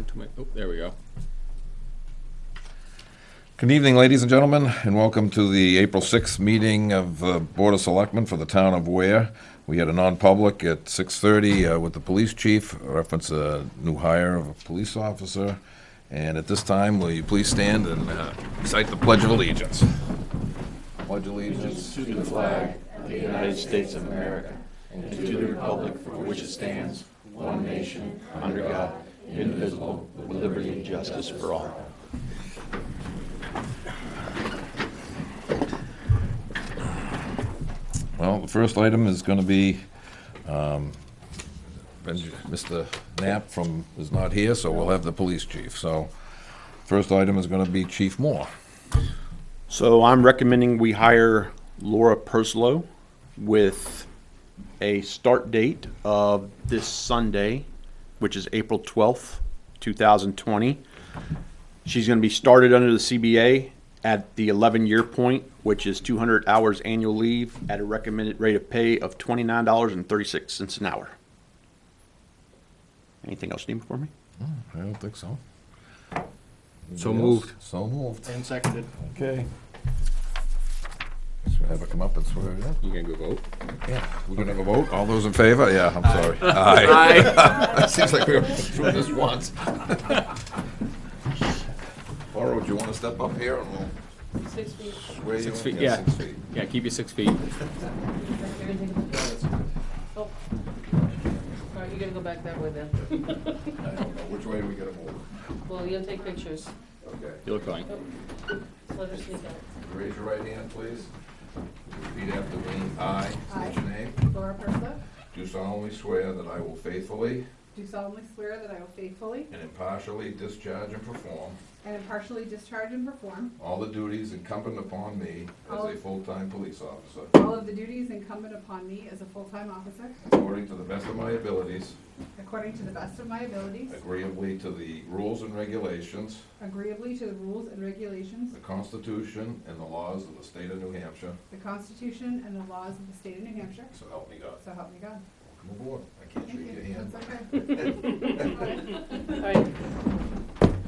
to my, oh, there we go. Good evening, ladies and gentlemen, and welcome to the April 6th meeting of the Board of Selectmen for the town of Ware. We had a non-public at 6:30 with the police chief, reference a new hire of a police officer. And at this time, will you please stand and recite the Pledge of Allegiance? Pledge allegiance to the flag of the United States of America and to the republic for which it stands, one nation, under God, indivisible, with liberty and justice for all. Well, the first item is going to be, Mr. Knapp is not here, so we'll have the police chief. So, first item is going to be Chief Moore. So I'm recommending we hire Laura Perslow with a start date of this Sunday, which is April 12th, 2020. She's going to be started under the CBA at the 11-year point, which is 200 hours annual leave at a recommended rate of pay of $29.36 an hour. Anything else you need for me? I don't think so. So Anybody moved. else? So moved. And seconded. Okay. So have her come up and swear it in. You gonna go vote? Yeah. We're going to go vote? All those in favor? Yeah, I'm sorry. Aye. Seems like we were through this once. Laura, would you want to step up here and we'll 6 feet. swear you 6 in? feet, yeah. 6 feet. Yeah, keep your 6 feet. Oh. All right, you're gonna go back that way then. I don't know. Which way do we got to move? Well, you'll take pictures. Okay. You look fine. Let her sneak out. Raise your right hand, please. Repeat after me. I state your name. Laura Perslow, Do solemnly swear that I will faithfully do solemnly swear that I will faithfully and impartially discharge and perform and impartially discharge and perform all the duties incumbent upon me as All- a full-time police officer, all of the duties incumbent upon me as a full-time officer, according to the best of my abilities, according to the best of my abilities, agreeably to the rules and regulations, agreeably to the rules and regulations, the Constitution and the laws of the state of New Hampshire, the Constitution and the laws of the state of New Hampshire, so help me God. so help me God. Come aboard. I can't Thank shake your you. hand. That's okay. All right,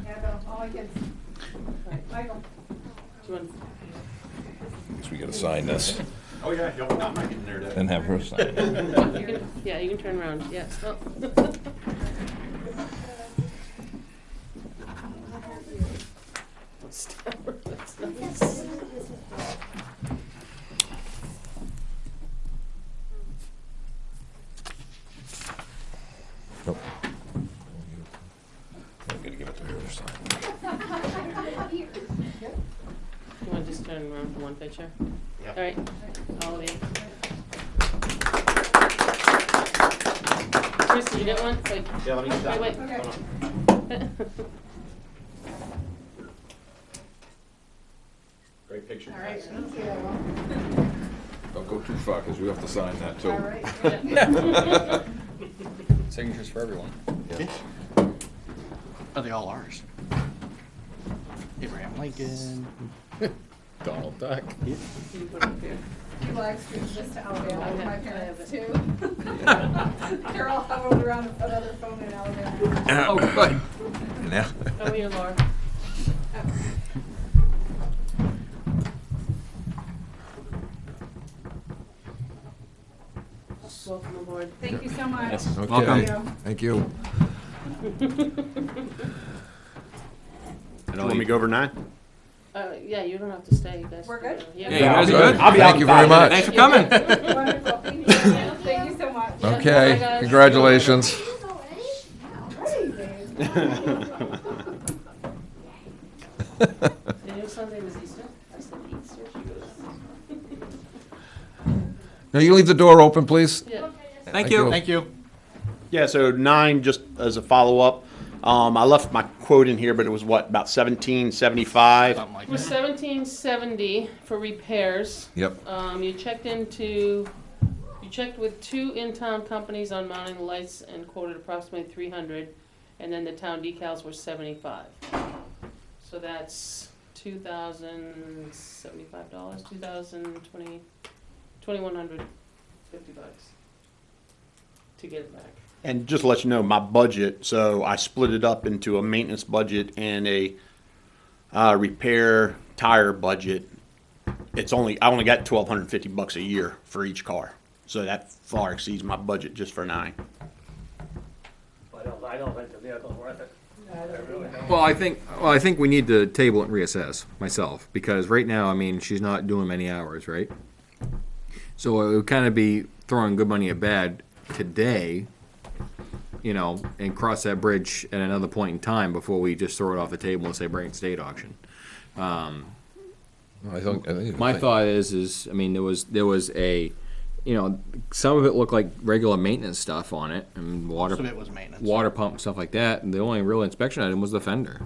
And all my kids. all right. Michael. Do you want, Guess we gotta sign this Oh, yeah, I'm not getting there today. and have her sign it. you can, yeah, you can turn around, yeah. Oh. That's nice. Nope. I'm gonna give it to her to sign. You wanna just turn around for one picture? Yeah. All right, all of you. Chris, did you get one? Wait. Yeah, let me get that. Wait. Okay. Hold on. Great picture. All right, thank you. Don't go too far, because you have to sign that too. All right. Signatures for everyone. Are they all ours? Abraham Lincoln. Donald Duck. You put it up here. You live streamed this to Alabama with my I have parents it. too. They're all huddled around another phone in Alabama. Oh, good. Yeah. Over here, Laura. Welcome aboard. Thank you so much. Yes. Okay. Welcome. Thank you. You want me to go over 9? Yeah, you don't have to stay, you guys. We're good? Yeah. Yeah, you guys are good? I'll be out Thank you in 5 very much. Thanks for coming. Wonderful. Thank you. Thank you so much. Yeah, bye, Okay, guys. congratulations. They knew Sunday was Easter? I said Easter. She goes, Now, you leave the door open, please? yeah. Thank you. you. Thank you. Yeah, so 9, just as a follow-up, I left my quote in here, but it was what, about $17.75? Something like It was that. $17.70 for repairs. Yep. You checked with 2 in-town companies on mounting the lights and quoted approximately $300, and then the town decals were $75. So that's $2,075, $2,150 to get it back. And just to let you know, my budget, so I split it up into a maintenance budget and a repair tire budget. I only got $1,250 a year for each car. So that far exceeds my budget just for 9. I don't think the vehicle's worth it. No, I don't either. Well, I think we need to table and reassess myself, because right now, I mean, she's not doing many hours, right? So it would kind of be throwing good money at bad today, you know, and cross that bridge at another point in time before we just throw it off the table and say bring it to state auction. I think My thought is, I mean, there was a, you know, some of it looked like regular maintenance stuff on it, and Most of it was maintenance. water pump and stuff like that, and the only real inspection item was the fender.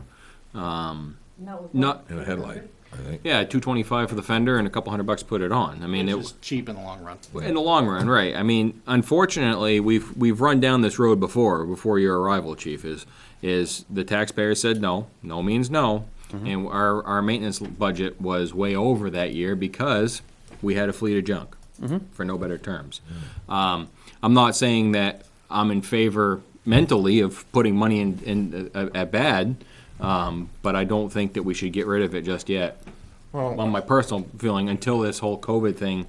Not, in a headlight, I think. yeah, $225 for the fender and a couple $100 to put it on. I mean, Which it is cheap in the long run. in the long run, right? I mean, unfortunately, we've run down this road before your arrival, Chief. Is the taxpayer said no? No means no, and our maintenance budget was way over that year because we had a fleet of junk, for no better terms. I'm not saying that I'm in favor mentally of putting money in at bad, but I don't think that we should get rid of it just yet. Well, my personal feeling, until this whole COVID thing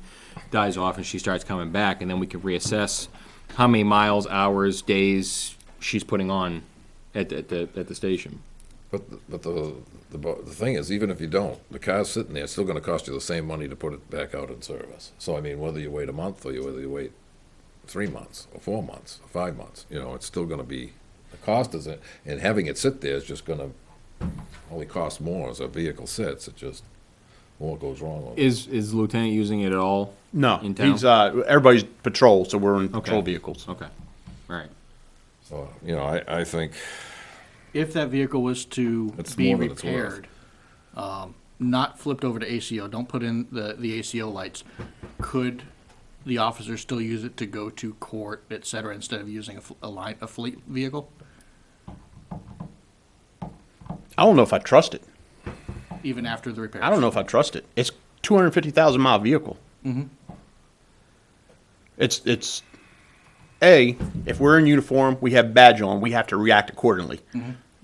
dies off and she starts coming back, and then we can reassess how many miles, hours, days she's putting on at the station. But the thing is, even if you don't, the car's sitting there, it's still gonna cost you the same money to put it back out in service. So I mean, whether you wait a month or whether you wait 3 months or 4 months or 5 months, you know, it's still gonna be, the cost isn't, and having it sit there is just gonna only cost more as a vehicle sits. It just, more goes wrong with it. Is the lieutenant using it at all? No, In town? he's, everybody's patrol, so we're in patrol Okay. vehicles. Okay, all right. So, you know, I think, If that vehicle was to It's be more than it's worth. repaired, not flipped over to ACO, don't put in the ACO lights, could the officer still use it to go to court, et cetera, instead of using a fleet vehicle? I don't know if I trust it. Even after the repairs? I don't know if I trust it. It's 250,000 mile vehicle. It's if we're in uniform, we have badge on, we have to react accordingly.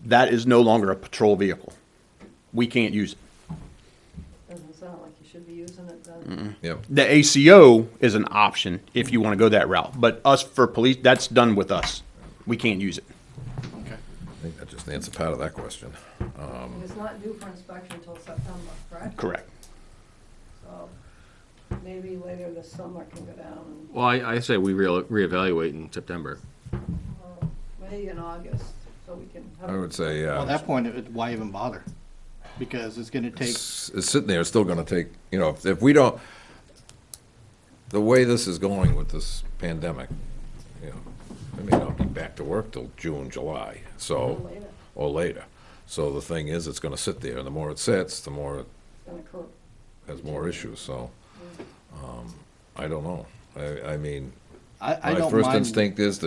That is no longer a patrol vehicle. We can't use it. Doesn't sound like you should be using it then. yeah, The ACO is an option if you want to go that route, but us for police, that's done with us. We can't use it. Okay. I think that just answered part of that question. It's not due for inspection until September, correct? Correct. So maybe later this summer can go down and, Well, I say we reevaluate in September. maybe in August, so we can have. I would say, Well, at yeah, that point, why even bother? Because it's gonna take, it's sitting there, it's still gonna take, you know, if we don't, the way this is going with this pandemic, you know, I may not be back to work till June, July, so, Later, or later. So the thing is, it's gonna sit there, and the more it sits, the more it it's gonna occur. has more issues, so, I don't know. I mean, I my don't first mind. instinct is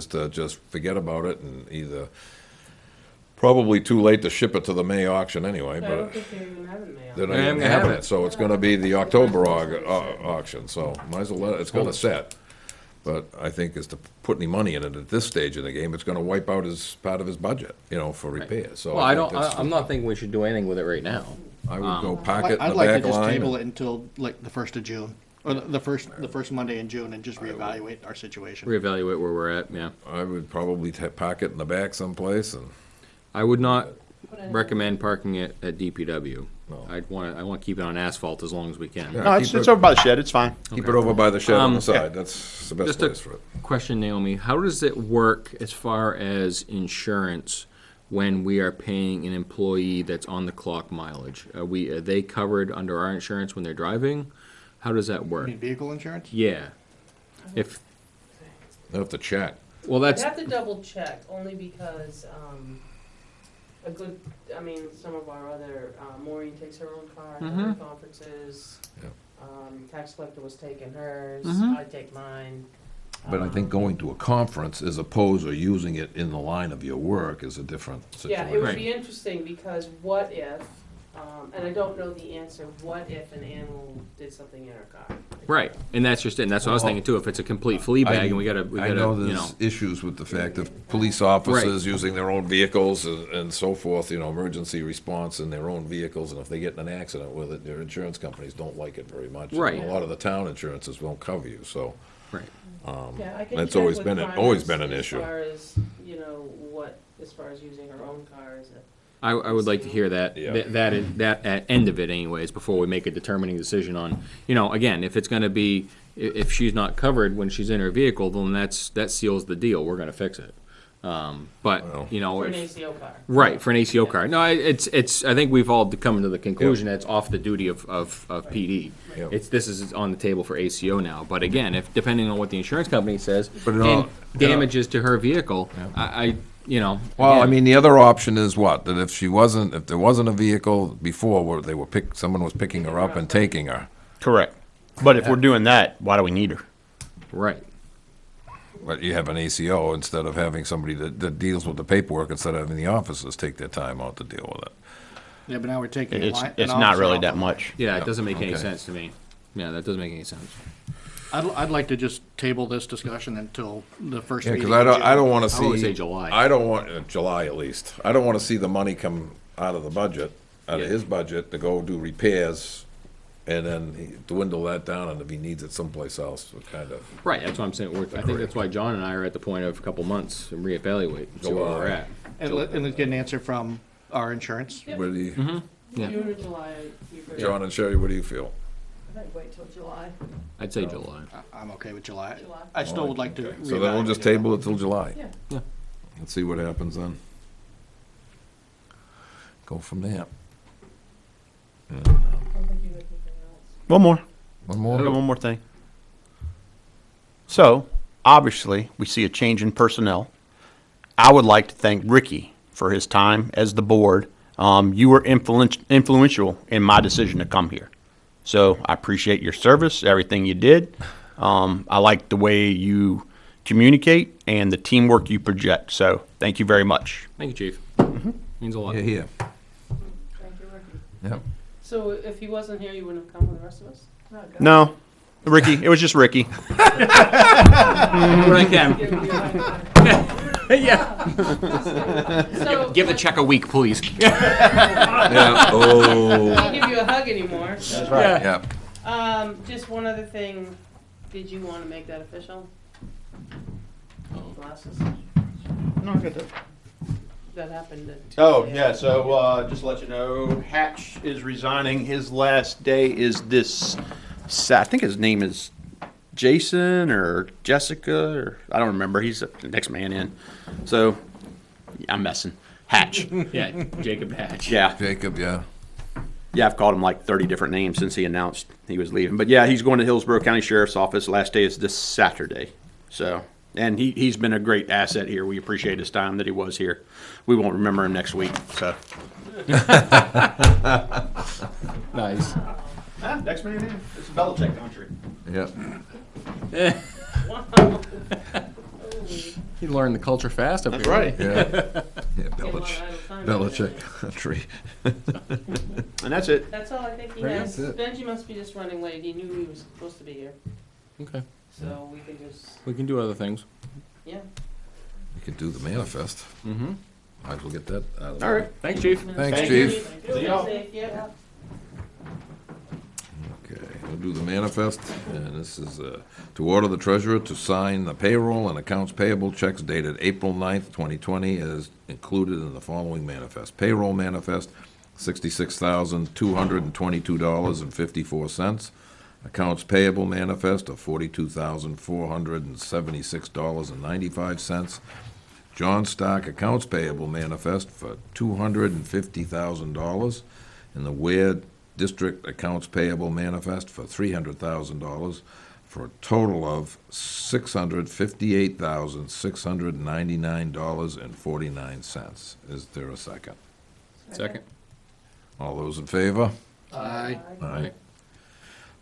to just forget about it and either, probably too late to ship it to the May auction anyway, I don't but think they're even having mail. they're not They're even gonna have having it. it, so it's gonna be the October auction, so might as well let it, it's gonna set. But I think is to put any money in it at this stage of the game, it's gonna wipe out his, part of his budget, you know, for repairs, so. Well, I think don't, that's- I'm not thinking we should do anything with it right now. I would go park it in I'd the like to back just line. table and- it until like the 1st of June, or the first Monday in June, and just reevaluate our situation. Reevaluate where we're at, yeah. I would probably park it in the back someplace and. I would not Put it in- recommend parking it at DPW. No. I want to keep it on asphalt as long as we can. Yeah. No, it's, keep it's it- over by the shed, it's fine. Keep it over by the shed on the Yeah. side, that's the best Just a- place for it. Question, Naomi, how does it work as far as insurance when we are paying an employee that's on the clock mileage? Are they covered under our insurance when they're driving? How does that You work? mean vehicle insurance? Yeah. If, They'll have to check. well, I'd that's, have to double check, only because, some of our other, Maureen takes her own car to Mhm. conferences. Yep. Tax collector was taking hers, Mhm. I take mine. But I think going to a conference as opposed to using it in the line of your work is a different Yeah, situation. it would be interesting, because what if, and I don't know the answer, what if an animal did something in her car? Right, and that's just it, and that's what I was thinking too, if it's a complete flea bag and we gotta, I know you know. there's issues with the fact of police officers using their own vehicles and so forth, you know, emergency response in their own vehicles, and if they get in an accident with it, their insurance companies don't like it very much. Right. And a lot of the town insurances won't cover you, so. Right. Yeah, I can That's check always with been an Primus issue. As far as, you know, as far as using her own cars. I would like to hear that, Yeah. that end of it anyways, before we make a determining decision on, you know, again, if it's gonna be, if she's not covered when she's in her vehicle, then that seals the deal, we're gonna fix it. But, Well. you know, For an if- ACO car. right, for an ACO car. No, it's, I think we've all come to the conclusion that it's off the duty of PD. Yep. This is on the table for ACO now, but again, if, depending on what the insurance company says, But it all- and damages to her vehicle, I, you know. Well, I again, mean, the other option is what? That if there wasn't a vehicle before where someone was picking her up and taking her, Correct. But if we're doing that, why do we need her? Right. but you have an ACO instead of having somebody that deals with the paperwork, instead of having the officers take their time out to deal with it. Yeah, but now we're taking an It's officer not really off that of- much. Yeah, Yeah, it doesn't make any okay. sense to me. Yeah, that doesn't make any sense. I'd like to just table this discussion until the first Yeah, meeting. because I don't want to I see. always say July. I don't want, July at least. I don't want to see the money come out of the budget, out of Yeah. his budget, to go do repairs, and then dwindle that down, and if he needs it someplace else, so kind of. Right, that's what I'm saying. I think that's why John and I are at the point of a couple months and reevaluate and see where we're at. And let's get an answer from our insurance. Yep. What do you, Yeah. June or July, you've heard. John and Sherry, what do you feel? I think wait till July. I'd say July. I'm okay with July. July. I still would like to. Okay, so then we'll just reevaluate it. table it till July. Yeah. Yeah. Let's see what happens then. Go from there. I don't think you have anything else. One more. One I more? got one more thing. So, obviously, we see a change in personnel. I would like to thank Ricky for his time as the board. You were influential in my decision to come here. So I appreciate your service, everything you did. I like the way you communicate and the teamwork you project. So thank you very much. Thank you, Chief. Means a lot. Yeah, here. Thank you, Ricky. Yep. So if he wasn't here, you wouldn't have come with the rest of us? No, go. No, Ricky, it was just Ricky. Do what I can. Give me your high five. Yeah. So, Give the check a week, please. Yeah, oh, I'll give you a hug anymore. yeah. Just one other thing, did you want to make that official? Glasses, No, I got that. that happened. Oh, yeah, so, just to let you know, Hatch is resigning. His last day is this, I think his name is Jason or Jessica, or, I don't remember. He's the next man in. So, I'm messing. Hatch. Yeah, Jacob Hatch. Yeah. Jacob, yeah. Yeah, I've called him like 30 different names since he announced he was leaving. But yeah, he's going to Hillsborough County Sheriff's Office. Last day is this Saturday. So, and he's been a great asset here. We appreciate his time that he was here. We won't remember him next week. So, Nice. next man in. It's Belichick country. Yeah. Wow. He learned the culture fast up That's here. right. Yeah. Yeah, Get a lot of idle time. Belichick country. And that's it. That's all I think he Very has. good. Benji must be just running late. He knew he was supposed to be here. Okay. So we can just, We can do other things. yeah. We could do the manifest. Mm-hmm. Might as well get that out of the All way. right. Thanks, Chief. Thanks, Thank Chief. See y'all. Safe, yeah. Okay, we'll do the manifest, and this is to order the treasurer to sign the payroll and accounts payable checks dated April 9th, 2020, as included in the following manifest. Payroll manifest, $66,222.54. Accounts payable manifest of $42,476.95. John Stock accounts payable manifest for $250,000. And the Ware District accounts payable manifest for $300,000, for a total of $658,699.49. Is there a second? Second. All those in favor? Aye. Aye.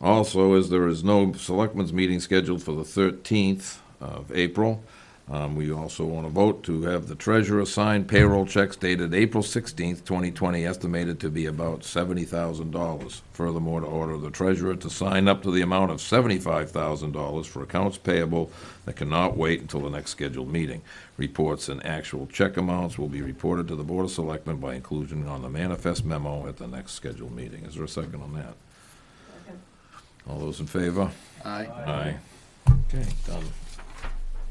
Also, as there is no selectmen's meeting scheduled for the 13th of April, We also want to vote to have the treasurer sign payroll checks dated April 16th, 2020, estimated to be about $70,000. Furthermore, to order the treasurer to sign up to the amount of $75,000 for accounts payable that cannot wait until the next scheduled meeting. Reports and actual check amounts will be reported to the Board of Selectmen by inclusion on the manifest memo at the next scheduled meeting. Is there a second on that? All those in favor? Aye. Aye. Okay, done.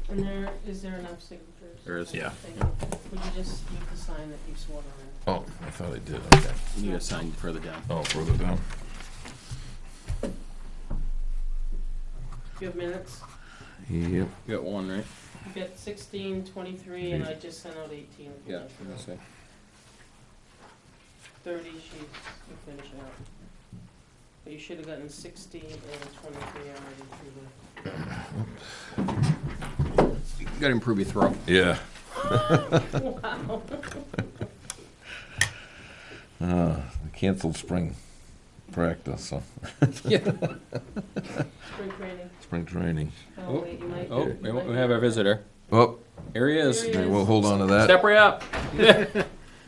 And is there enough signatures? There is. Yeah. Thank you. Would you just need to sign that you swore on Oh, I thought I did, okay. You need to sign further down. Oh, further down? it? You have minutes? Yep. You got one, right? You got 16, 23, and I just sent out 18. if you Yeah. want to know. Let's see. 30 sheets to finish out. But you should have gotten 16 and 23 already through You gotta improve your throw. Yeah. the... Wow. Canceled spring practice, so, Yeah. Spring training. spring training. Oh, wait, you might... Oh, you we might- have our visitor. Oh, Here he is. Here he okay, we'll hold on to that. Step right up. Maybe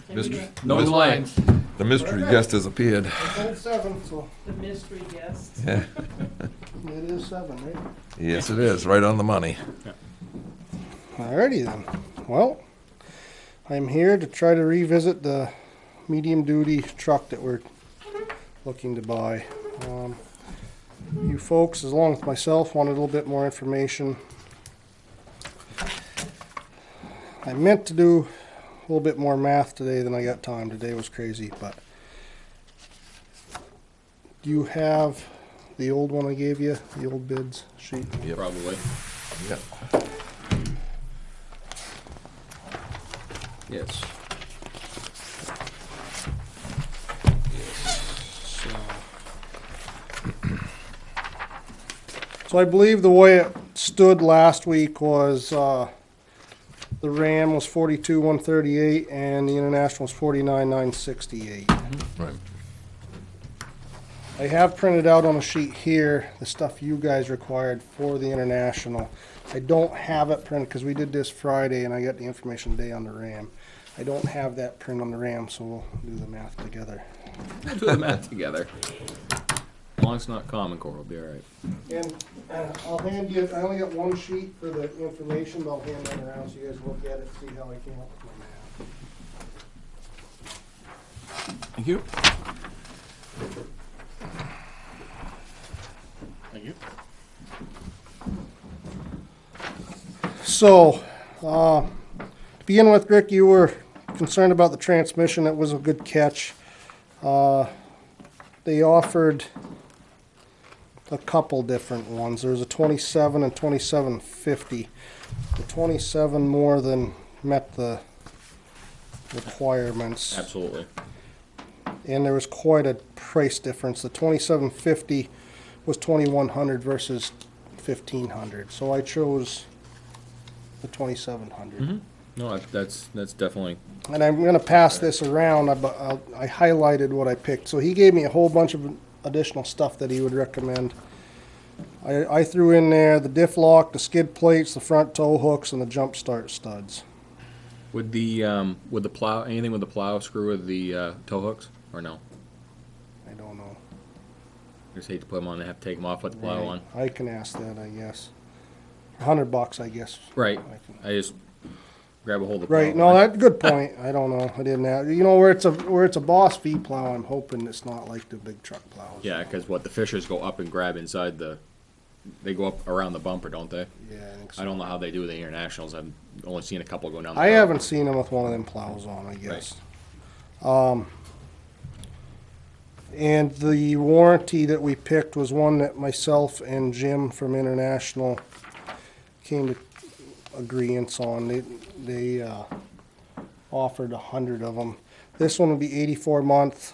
Mr. No delay. The mystery guest has appeared. It's 7, so The mystery guest. Yeah. it is 7, right? Yes, it is, right on the money. Alrighty then. Well, I'm here to try to revisit the medium-duty truck that we're looking to buy. You folks, as long as myself, wanted a little bit more information. I meant to do a little bit more math today than I got time. Today was crazy, but do you have the old one I gave you, the old bids sheet? Yep. Probably. Yep. Yes. So I believe the way it stood last week was, the Ram was 42,138 and the International was 49,968. Right. I have printed out on a sheet here the stuff you guys required for the International. I don't have it printed because we did this Friday and I got the information today on the Ram. I don't have that print on the Ram, so we'll do the math together. We'll do the math together. As long as it's not Common Core, we'll be all right. And I'll hand you, I only got one sheet for the information, but I'll hand that around so you guys look at it, see how I came up with my math. Thank you. Thank you. So, to begin with, Rick, you were concerned about the transmission. That was a good catch. They offered a couple different ones. There's a 27 and 2750. The 27 more than met the requirements. Absolutely. And there was quite a price difference. The 2750 was 2100 versus 1500. So I chose the 2700. No, that's definitely. And I'm going to pass this around. I highlighted what I picked. So he gave me a whole bunch of additional stuff that he would recommend. I threw in there the diff lock, the skid plates, the front tow hooks, and the jump start studs. Would the plow, anything with the plow screw with the tow hooks, or no? I don't know. Just hate to put them on and have to take them off, put the plow on. I can ask that, I guess. $100, I guess. Right. I can- I just grab a hold of the plow. Right. No, that's a good point. I don't know. I didn't ask. You know, where it's a Boss V plow, I'm hoping it's not like the big truck plows. Yeah, because what the fishers go up and grab inside the, they go up around the bumper, don't they? Yeah, I think so. I don't know how they do with the internationals. I've only seen a couple go down. I haven't seen him with one of them plows on, I guess. And the warranty that we picked was one that myself and Jim from International came to agreeance on. They offered 100 of them. This one would be 84 month,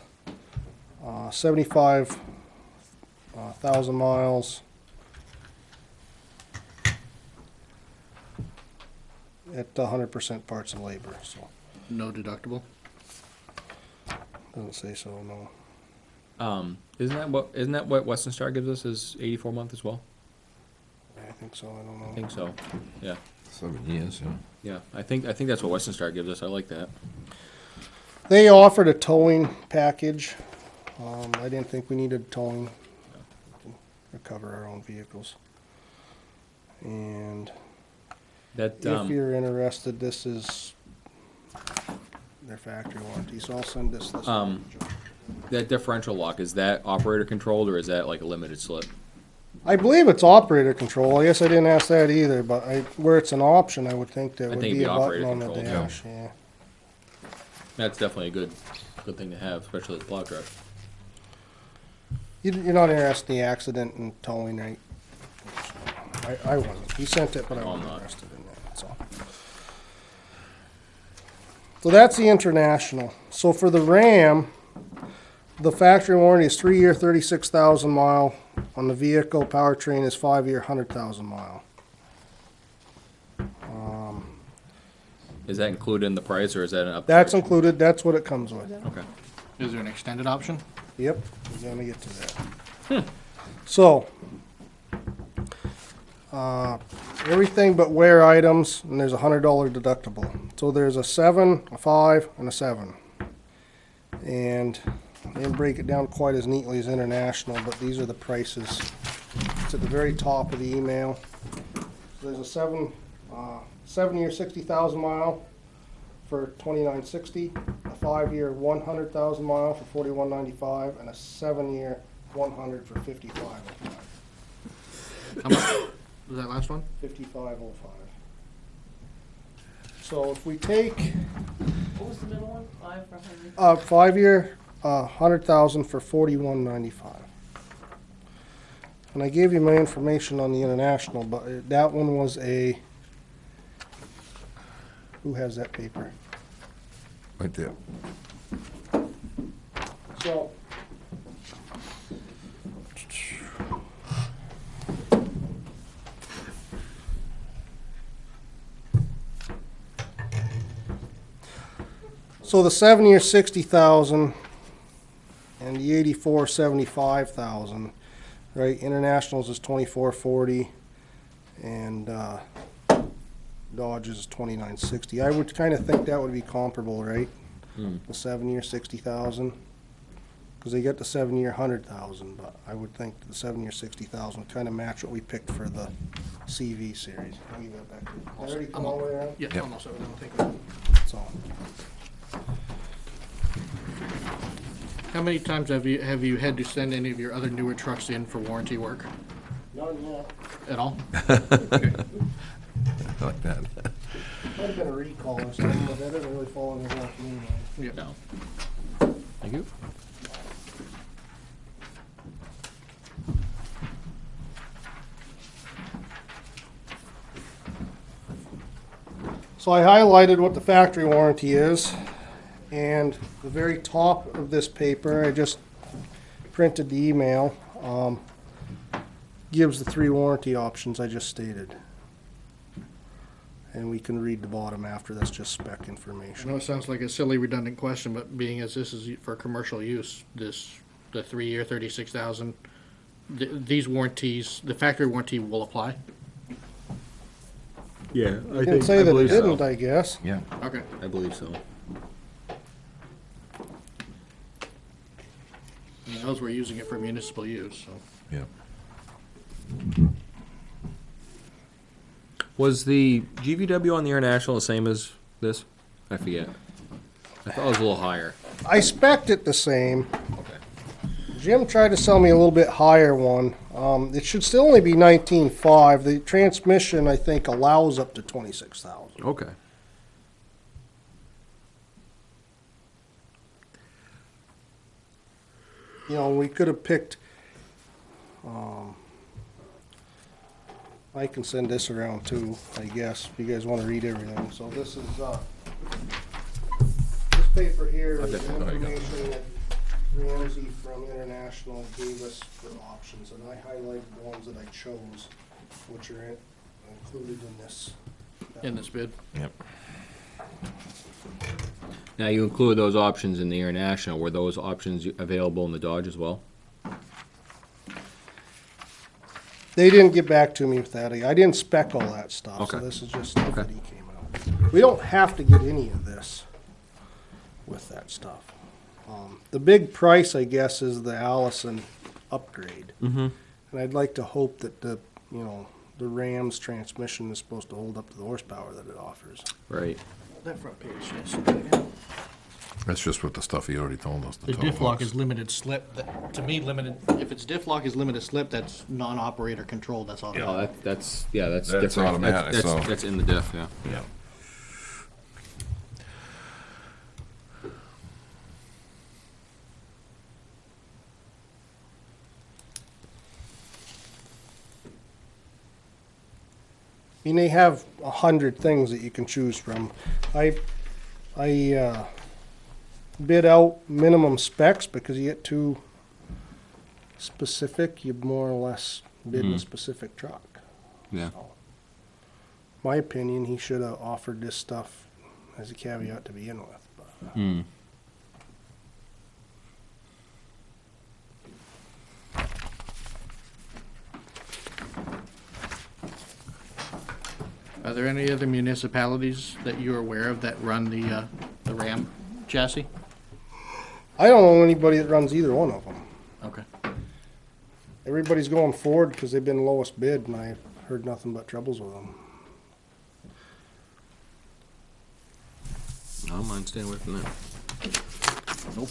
75,000 miles. At 100% parts and labor, so No deductible? doesn't say so, no. Isn't that what Western Star gives us is 84 month as well? I think so, I don't know. I think so. Yeah. 7 years, yeah. Yeah, I think that's what Western Star gives us. I like that. They offered a towing package. I didn't think we needed towing. We can recover our own vehicles. And That if you're interested, this is their factory warranty, so I'll send this. that differential lock, is that operator controlled or is that like a limited slip? I believe it's operator control. I guess I didn't ask that either, but where it's an option, I would think there I would think it'd be be a button operator on the controlled, yeah. dash, yeah. That's definitely a good thing to have, especially with plow truck. You're not interested in the accident and towing, right? I wasn't. He sent it, but I No, I'm wasn't not. interested in that, that's all. So that's the international. So for the Ram, the factory warranty is 3-year, 36,000 mile. On the vehicle, powertrain is 5-year, 100,000 mile. Is that included in the price or is that an upgrade? That's included, that's what it comes with. Okay. Is there an extended option? Yep, we're gonna get to that. So, everything but wear items, and there's a $100 deductible. So there's a 7, a 5, and a 7. And I didn't break it down quite as neatly as international, but these are the prices. It's at the very top of the email. So there's a 7-year, 60,000 mile for $29.60, a 5-year, 100,000 mile for $41.95, and a 7-year, 100 for $55.05. How much was that last one? $55.05. So if we take What was the middle one? 5 for 100? 5-year, 100,000 for $41.95. And I gave you my information on the international, but that one was a. Who has that paper? Right there. So. So the 7-year 60,000 and the 84 75,000, right? Internationals is 2440 and Dodge is 2960. I would kind of think that would be comparable, right? The 7-year 60,000, because they get the 7-year 100,000, but I would think the 7-year 60,000 kind of match what we picked for the CV series. I'll give that back to you. I already come all the way around? Yeah, Yep. almost everything. Thank you. That's all. How many times have you had to send any of your other newer trucks in for warranty work None yet. at all? I like that. Might have been a recall or something, but that doesn't really fall under that anyway. Yeah. No. Thank you. So I highlighted what the factory warranty is, and the very top of this paper, I just printed the email, gives the 3 warranty options I just stated. And we can read the bottom after, that's just spec I information. know it sounds like a silly redundant question, but being as this is for commercial use, the 3-year 36,000, these warranties, the factory warranty will apply? Yeah, I didn't say that it didn't, I guess. Yeah. Okay. I believe so. He knows we're using it for municipal use, so. Yeah. Was the GVW on the international the same as this? I forget. I thought it was a little higher. I spec'd it the same. Okay. Jim tried to sell me a little bit higher one. It should still only be 19.5. The transmission, I think, allows up to 26,000. Okay. You know, we could have picked, I can send this around too, I guess, if you guys want to read everything. So this is, this paper here is Okay, there you go. information that Ramsey from International gave us for options, and I highlighted the ones that I chose, which are included in this. In this bid? Yep. Now you include those options in the international. Were those options available in the Dodge as well? They didn't get back to me with that. I didn't spec all that stuff, so Okay. this is just stuff that Okay. he came out. We don't have to get any of this with that stuff. The big price, I guess, is the Allison upgrade. Mm-hmm. And I'd like to hope that the Ram's transmission is supposed to hold up to the horsepower that it offers. Right. That front page, yes. That's just with the stuff he already told us. The diff lock is limited slip. To me, limited, if it's diff lock is limited slip, that's non-operator controlled, that's all. Oh, that's That's different. automatic, so- That's in the diff, yeah. Yeah. I mean, they have 100 things that you can choose from. I bid out minimum specs because you get too specific, you more or less bid in a specific truck. Yeah. My opinion, he should have offered this stuff as a caveat to begin with. But Hmm. Are there any other municipalities that you're aware of that run the Ram chassis? I don't know anybody that runs either one of them. Okay. Everybody's going Ford because they've been lowest bid, and I heard nothing but troubles with them. I don't mind staying away from that.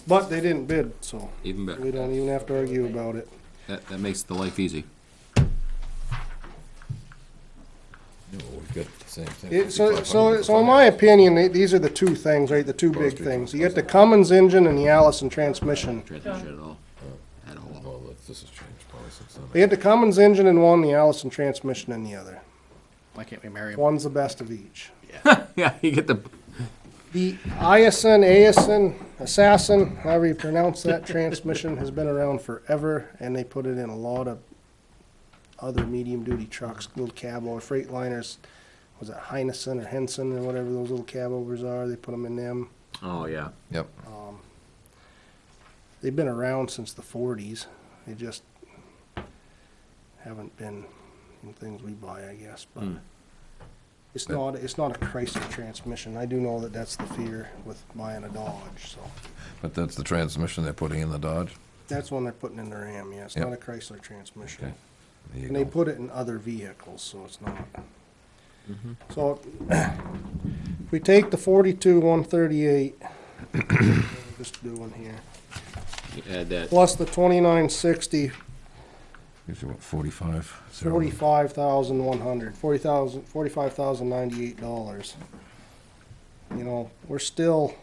But they didn't bid, so Even we better. don't even have to argue about it. That makes the life easy. We've got the same thing. So in my opinion, these are the two things, right? The two big things. You get the Cummins engine and the Allison transmission. Transmission at all. At all. Well, this has changed probably since then. You get the Cummins engine in one, the Allison transmission in the other. Why can't we marry them? One's the best of each. Yeah, you get the, The Assassin, however you pronounce that transmission, has been around forever, and they put it in a lot of other medium-duty trucks, little cab over Freightliners. Was it Heinesen or Henson or whatever those little cab overs are? They put them in them. oh, yeah. Yep. They've been around since the 40s. They just haven't been in things we buy, I guess. But it's not a Chrysler transmission. I do know that that's the fear with buying a Dodge. So But that's the transmission they're putting in the Dodge? that's one they're putting in the Ram. Yeah, it's Yep. not a Chrysler transmission. Okay. There you And they go. put it in other vehicles, so it's not. So if we take the 42,138, what we're just doing here, You add that. plus the 2960, Usually what, 45? $45,100, $45,098. You know, we're still,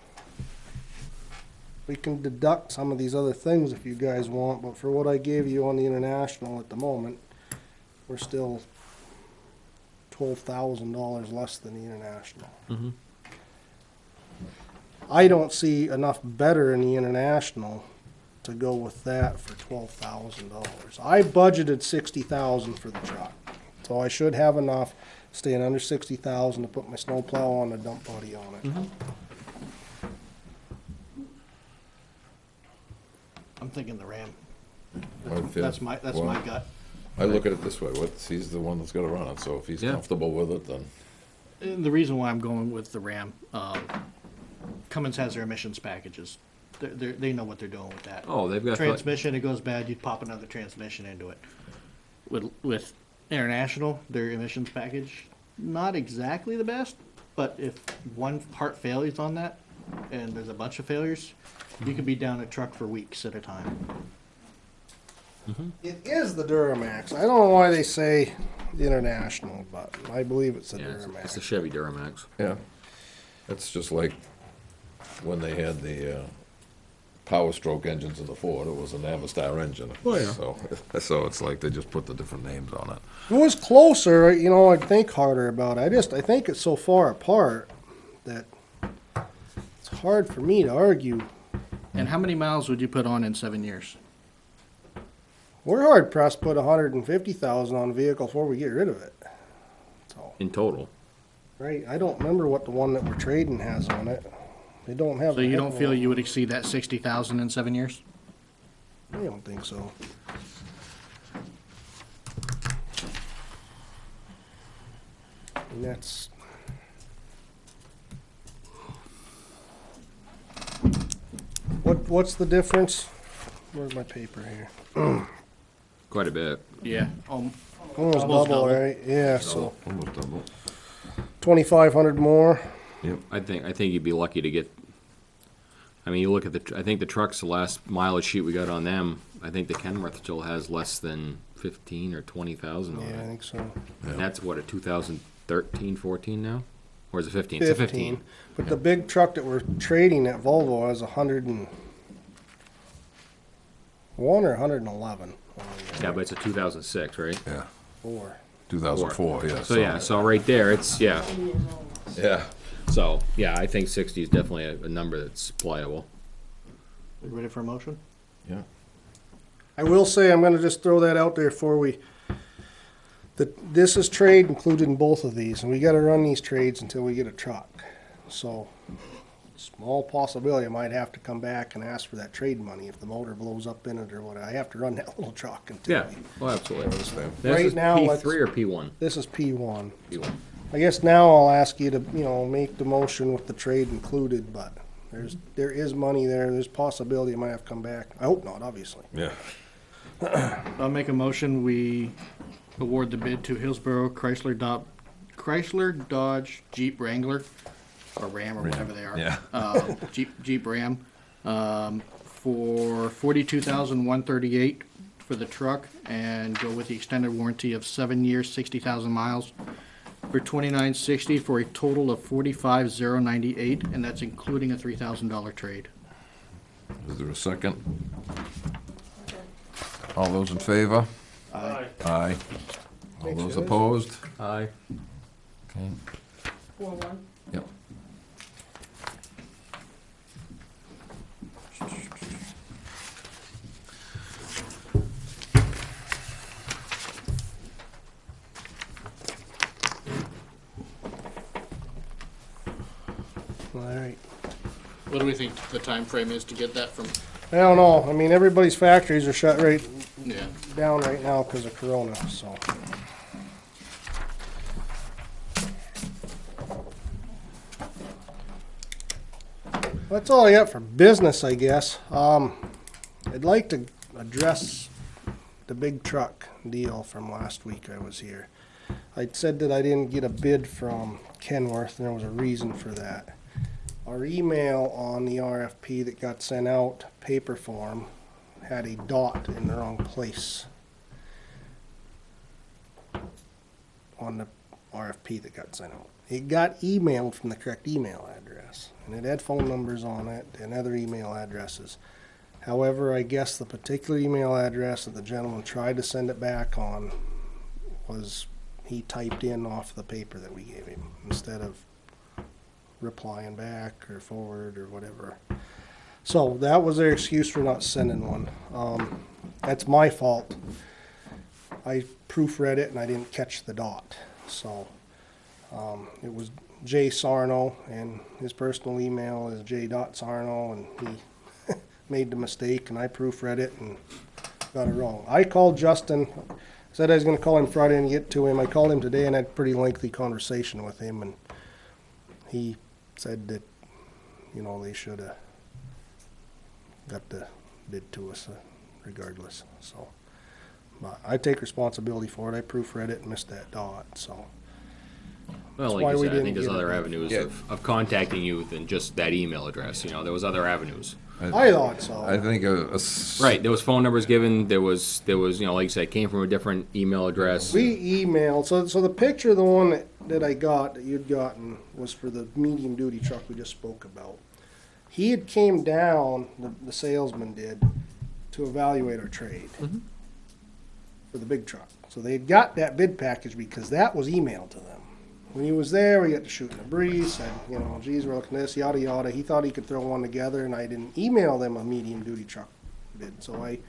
we can deduct some of these other things if you guys want, but for what I gave you on the international at the moment, we're still $12,000 less than the international. I don't see enough better in the international to go with that for $12,000. I budgeted $60,000 for the truck, so I should have enough, staying under $60,000 to put my snowplow on the dump body on it. I'm thinking the Ram. I feel- That's my well, gut. I look at it this way, he's the one that's gonna run it, so if he's Yeah. comfortable with it, then. And the reason why I'm going with the Ram, Cummins has their emissions packages. They know what they're doing with that. Oh, they've got. Transmission, it goes bad, you pop another transmission into it. With International, their emissions package, not exactly the best, but if one part failures on that, and there's a bunch of failures, you could be down a truck for weeks at a time. It is the Duramax. I don't know why they say the international, but I believe it's the Yeah, it's Duramax. the Chevy Duramax. Yeah. It's just like when they had the Power Stroke engines in the Ford, it was a Navistar engine. Oh, yeah. So it's like they just put the different names on it. If it was closer, you know, I'd think harder about it. I think it's so far apart that it's hard for me to argue. And how many miles would you put on in 7 years? We're hard pressed to put 150,000 on a vehicle before we get rid of it. So, In total. right, I don't remember what the one that we're trading has on it. They don't have. So a you heck don't of a feel lot. you would exceed that 60,000 in 7 years? I don't think so. And that's. What's the difference? Where's my paper here? Quite a bit. Yeah. Almost Almost double, double. right? Yeah, so Almost double. 2,500 more. Yep. I think you'd be lucky to get. I mean, you look at I think the trucks, the last mileage sheet we got on them, I think the Kenworth still has less than 15 or 20,000 on Yeah, I it. think so. And that's what, a 2013, 14 now? Or is it 15? It's a 15. But the big truck that we're trading at Volvo has 101 or 111. Yeah, but it's a 2006, right? Yeah. 4. 2004, yeah. So yeah, so right there, it's, yeah. Yeah. So, yeah, I think 60 is definitely a number that's pliable. We ready for a motion? Yeah. I will say, I'm gonna just throw that out there before we, that this is trade included in both of these, and we gotta run these trades until we get a truck. So, small possibility I might have to come back and ask for that trade money if the motor blows up in it or what. I have to run that little truck until. Yeah, well, absolutely. Understand. This Right is now, let's- P3 or P1? This is P1. P1. I guess now I'll ask you to, make the motion with the trade included, but there is money there. There's possibility I might have to come back. I hope not, obviously. Yeah. I'll make a motion, we award the bid to Hillsborough Chrysler Dodge Jeep Wrangler, or Ram, or whatever they are. Yeah. Jeep Ram, for $42,138 for the truck, and go with the extended warranty of 7 years, 60,000 miles, for $29.60, for a total of $45,098, and that's including a $3,000 trade. Is there a second? All those in favor? Aye. Aye. All Thanks, those guys. opposed? Aye. Okay. 4-1. Yep. All right. What do we think the time frame is to get that from? I don't know. I mean, everybody's factories are shut right Yeah. down right now because of Corona, so. That's all I got for business, I guess. I'd like to address the big truck deal from last week I was here. I said that I didn't get a bid from Kenworth, and there was a reason for that. Our email on the RFP that got sent out, paper form, had a dot in the wrong place on the RFP that got sent out. It got emailed from the correct email address, and it had phone numbers on it and other email addresses. However, I guess the particular email address that the gentleman tried to send it back on was, he typed in off the paper that we gave him instead of replying back or forward or whatever. So that was their excuse for not sending one. That's my fault. I proofread it and I didn't catch the dot. So it was J Sarno, and his personal email is j.sarno, and he made the mistake, and I proofread it and got it wrong. I called Justin, said I was going to call him Friday and get to him. I called him today and had a pretty lengthy conversation with him, and he said that, they should have got the bid to us regardless. So, but I take responsibility for it. I proofread it and missed that dot, so. Well, That's like why you we said, I didn't think there's get other it. avenues Yeah. of contacting you than just that email address. There was other avenues. I thought so. I think Right, there was phone numbers given, there was, like you said, it came from a different email address. We emailed, so the picture, the one that I got, that you'd gotten, was for the medium duty truck we just spoke about. He had came down, the salesman did, to evaluate our trade for the big truck. So they had got that bid package because that was emailed to them. When he was there, we got to shoot in the breeze, said, geez, we're looking at this, yada, yada. He thought he could throw one together, and I didn't email them a medium duty truck bid. So I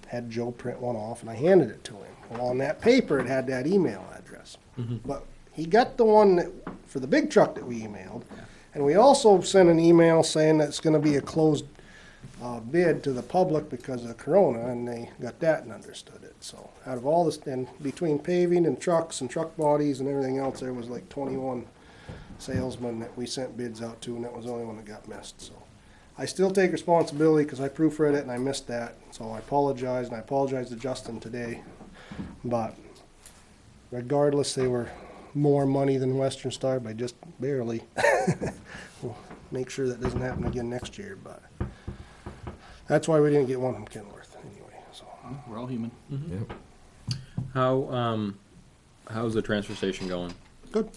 had Joe print one off, and I handed it to him. Well, on that paper, it had that email address. But he got the one for the big truck that we emailed, and we also sent an email saying that it's going to be a closed bid to the public because of Corona, and they got that and understood it. So out of all this, and between paving and trucks and truck bodies and everything else, there was like 21 salesmen that we sent bids out to, and that was the only one that got missed. So I still take responsibility because I proofread it and I missed that. So I apologize, and I apologize to Justin today. But regardless, they were more money than Western Star by just barely. We'll make sure that doesn't happen again next year, but that's why we didn't get one from Kenworth anyway, so. We're all human. Yep. How's the transfer station going? Good.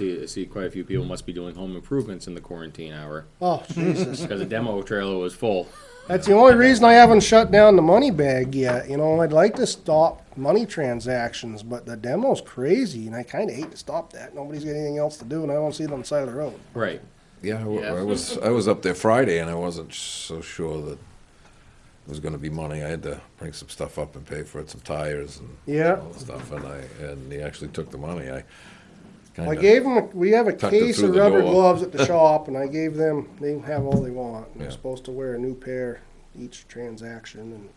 I see quite a few people must be doing home improvements in the quarantine hour, Oh, Jesus. because the demo trailer was full. That's the only reason I haven't shut down the money bag yet. You know, I'd like to stop money transactions, but the demo's crazy, and I kinda hate to stop that. Nobody's got anything else to do, and I don't see it on the side of the road. Right. Yeah, Yeah. I was up there Friday, and I wasn't so sure that there was gonna be money. I had to bring some stuff up and pay for it, some tires and Yeah. all the stuff, and he actually took the money. I I kinda, gave them, we have a tucked it case through of the rubber door. gloves at the shop, and I gave them, they can have all they want. They're Yeah. supposed to wear a new pair each transaction and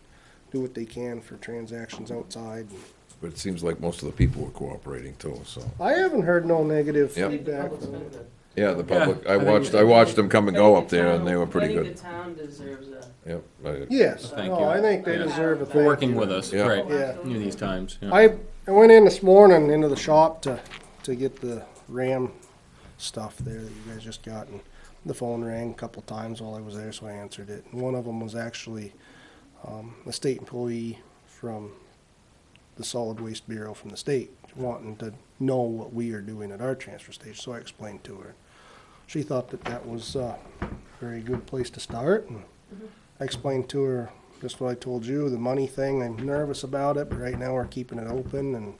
do what they can for transactions outside. but it seems like most of the people were cooperating too, so. I haven't heard no negative Yep. feedback. Public's been good. Yeah, the public, Yeah, I watched them come and go up there, and they were I pretty think good. the town deserves a. Yep. Yes, Thank no, you. I think they Yeah. deserve a For thank working you. with us, Yeah. right, Yeah. in these times, yeah. I went in this morning into the shop to get the RAM stuff there that you guys just got, and the phone rang a couple times while I was there, so I answered it. And one of them was actually a state employee from the Solid Waste Bureau from the state, wanting to know what we are doing at our transfer station, so I explained to her. She thought that that was a very good place to start, and I explained to her just what I told you, the money thing, I'm nervous about it, but right now we're keeping it open, and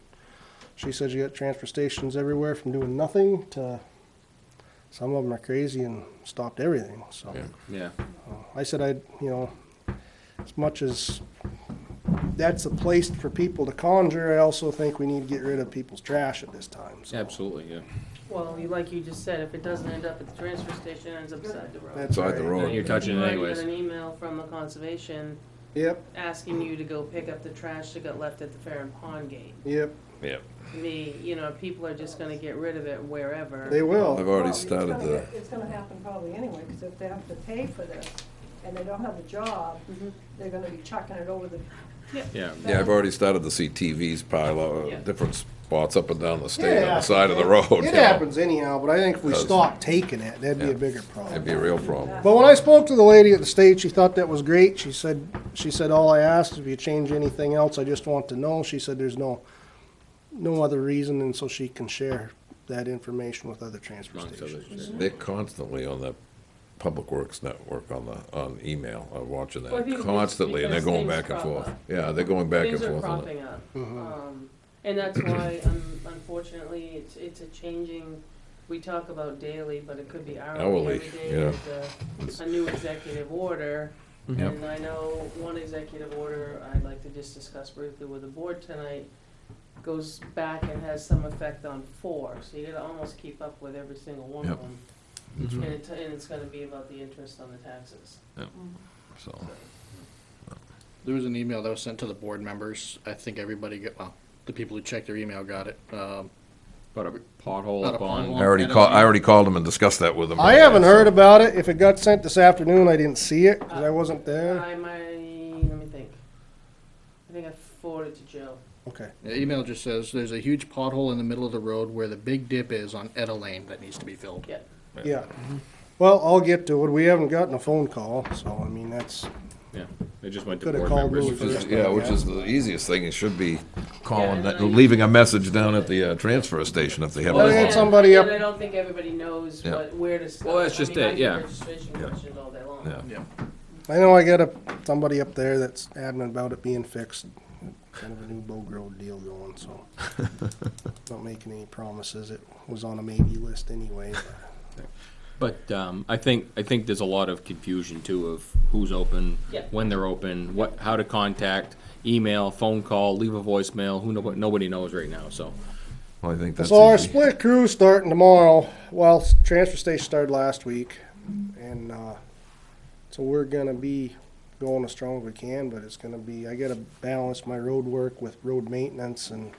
she said you got transfer stations everywhere from doing nothing to, some of them are crazy and stopped everything, so. Yeah. Yeah, I said you know, as much as that's a place for people to conjure, I also think we need to get rid of people's trash at this time, so. absolutely, yeah. Well, like you just said, if it doesn't end up at the transfer station, it ends up beside the road. That's Side the right. road. Then you're touching it You anyways. get an email from the conservation Yep, asking you to go pick up the trash that got left at the Fair and Pond gate. yep, Yep. You know, people are just gonna get rid of it wherever. they will. I've already Well, started the, It's gonna happen probably anyway, because if they have to pay for this and they don't have a job, they're gonna be chucking it over the, Yeah, yeah, I've already started to see TVs pile Yeah. up, different spots up and down the state on Yeah. the side of the road. you It know. happens anyhow, but I think if we Does. stop taking it, that'd be Yeah. a bigger It'd problem. be a real problem. But when I spoke to the lady at the state, she thought that was great. She said, all I asked, if you change anything else, I just want to know. She said there's no other reason, and so she can share that information with other transfer amongst others. stations. They're constantly on the Public Works Network on email. I'm watching Well, I think that it's constantly, and they're because going things back and crop forth. up. Yeah, they're going back and Things are forth on it. cropping up. Mm-hmm. And that's why, unfortunately, it's a changing, we talk about daily, but it could be hourly. Hourly, Every day yeah. there's a new executive order. Yep. And I know one executive order I'd like to just discuss briefly with the board tonight goes back and has some effect on 4. So you gotta almost keep up with every single one Yep. of them. That's And right. it's gonna be about the interest on the taxes. So, There was an email that was sent to the board members. I think everybody got, well, the people who checked their email got it. But a pothole Not a up on, pothole. I already called them and discussed that with them. I haven't heard about it. If it got sent this afternoon, I didn't see it, because I wasn't there. I might, let me think. I think I forwarded it to Joe. Okay. The email just says, there's a huge pothole in the middle of the road where the big dip is on Etta Lane that needs to be filled. Yeah. Yeah. Well, I'll get to it. We haven't gotten a phone call, so, I mean, that's, yeah, they just went to Coulda board called members. Lou Which is, first. yeah, which is the easiest thing. It should be calling, Yeah, and I- leaving a message down at the transfer station if they have. Well, a- yeah, and- somebody and up- I don't think everybody knows Yeah. where to start. Well, that's just I mean, I it, get yeah. registration Yeah. questions all day long. Yeah. Yeah. I know I got somebody up there that's adamant about it being fixed. Kind of a new Bogue Road deal going, so. Not making any promises. It was on a maybe list anyway, but. But I think there's a lot of confusion too of who's open, Yeah. when they're open, how to contact, email, phone call, leave a voicemail. Nobody knows right now. So Well, I think that's So our easy. split crew's starting tomorrow. Well, transfer station started last week. And, so we're gonna be going as strong as we can, but it's gonna be, I gotta balance my road work with road maintenance, and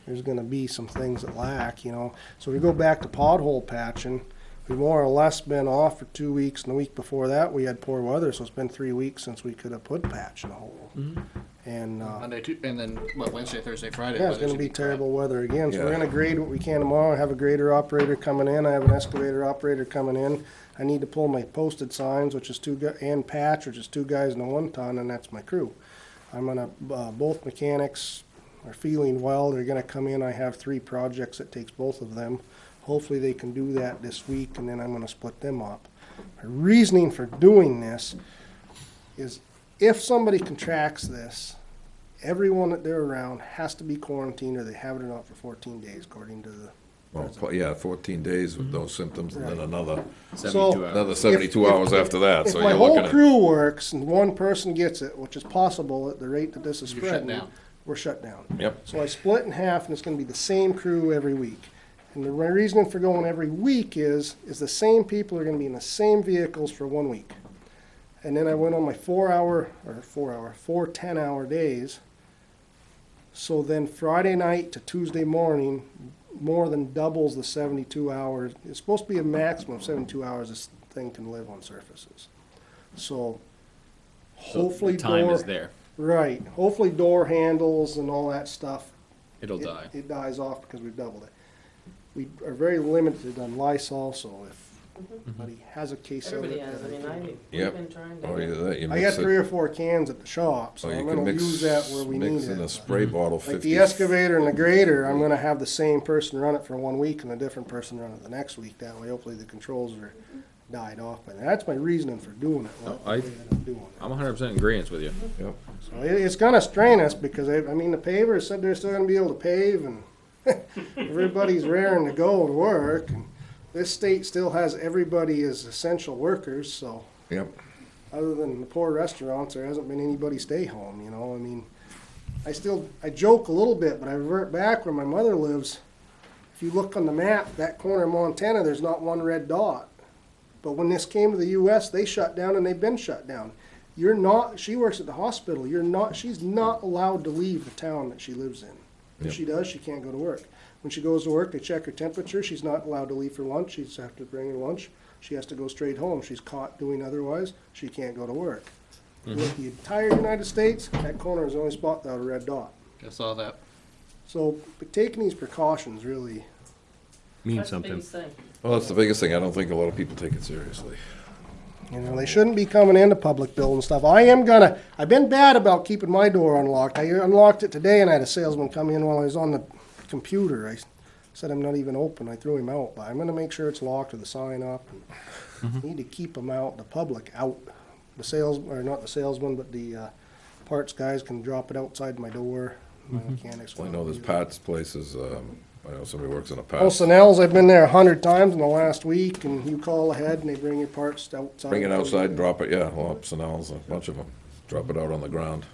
there's gonna be some things that lack, you know. So we go back to pothole patching, we've more or less been off for 2 weeks, and the week before that, we had poor weather, so it's been 3 weeks since we could have put patch in a hole. And, Monday, and then, what, Wednesday, Thursday, Friday? yeah, it's weather gonna should be terrible weather again, so we're Yeah. gonna grade what we can tomorrow. I have a grader operator coming in, I have an excavator operator coming in. I need to pull my posted signs, which is and patch, which is 2 guys and a 1 ton, and that's my crew. I'm gonna, both mechanics are feeling well, they're gonna come in, I have 3 projects that takes both of them. Hopefully they can do that this week, and then I'm gonna split them up. My reasoning for doing this is if somebody contracts this, everyone that they're around has to be quarantined, or they have it or not, for 14 days, according to the Well, yeah, 14 days with those symptoms, and then another 72 hours. another 72 If- hours after that, If so my you're whole looking at. crew works and 1 person gets it, which is possible at the rate that this is You're shut spreading, down. we're shut down. Yep. So I split in half, and it's gonna be the same crew every week. And the reason for going every week is the same people are gonna be in the same vehicles for 1 week. And then I went on my 4 10-hour days. So then Friday night to Tuesday morning, more than doubles the 72 hours. It's supposed to be a maximum of 72 hours this thing can live on surfaces. So So hopefully the time door, is there. right, hopefully door handles and all that stuff, It'll it- die. It dies off because we've doubled it. We are very limited on Lysol, so if anybody has a case of Everybody it. has, I mean, we've Yep. been trying to. Or either that, you I got mix 3 it, or 4 cans at the shop, so or you I'm can gonna mix, use that where we need mix in a it. spray bottle 50. Like the excavator and the grader, I'm gonna have the same person run it for 1 week and a different person run it the next week. That way, hopefully, the controls are died off. But that's my reasoning for doing it. No, the way that I'm doing it. I'm 100% in agreement with you. Yep. So it's gonna strain us because I mean the pavers said they're still gonna be able to pave, and everybody's raring to go to work. And this state still has everybody as essential workers, so Yep. other than the poor restaurants, there hasn't been anybody stay home, you know, I mean, I joke a little bit, but I revert back where my mother lives. If you look on the map, that corner of Montana, there's not 1 red dot. But when this came to the US, they shut down, and they've been shut down. She works at the hospital, she's not allowed to leave the town that she lives in. If Yep. she does, she can't go to work. When she goes to work, they check her temperature, she's not allowed to leave for lunch, she's have to bring her lunch. She has to go straight home. She's caught doing otherwise, she can't go to work. With the entire United States, that corner is the only spot without a red dot. I saw that. So, but taking these precautions really, Means That's the something. biggest thing. Well, that's the biggest thing. I don't think a lot of people take it seriously. you know, they shouldn't be coming into public building stuff. I've been bad about keeping my door unlocked. I unlocked it today and I had a salesman come in while I was on the computer. I said I'm not even open. I threw him out, but I'm gonna make sure it's locked with a sign up. And need to keep them out, the public out. Or not the salesman, but the parts guys can drop it outside my door. My mechanics. I know there's parts places, I know somebody works in a Oh, parts. Snell's, I've been there 100 times in the last week, and you call ahead and they bring your parts outside. Bring it outside and drop it, yeah, well, Sonel's, a bunch of them. Drop it out on the ground.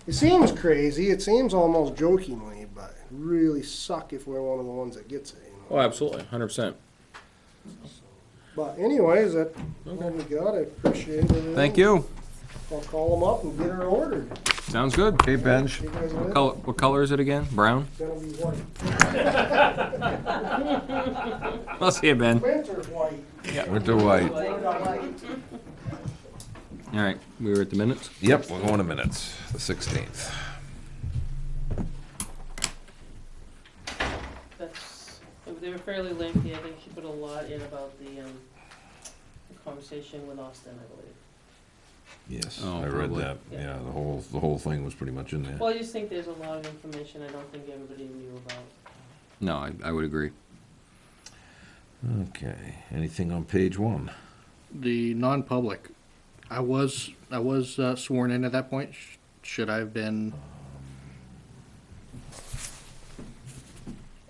It seems crazy, it seems almost jokingly, but it really suck if we're one of the ones that gets it, you know? Oh, absolutely. 100%. But anyways, that's all we got, I appreciate it. Thank you. I'll call them up and get her ordered. Sounds good. Hey, Benj. You guys live? What color is it again? Brown? It's gonna be white. I'll see you, Ben. Winter's white. Winter white. All right, we were at the minutes. Yep, we're going to minutes, the 16th. They were fairly lengthy, I think she put a lot in about the conversation with Austin, I believe. Yes, Oh, I read probably. that. Yeah, the whole thing was pretty much in there. Well, I just think there's a lot of information I don't think everybody knew about. No, I would agree. Okay, anything on page 1? The non-public, I was sworn in at that point. Should I have been?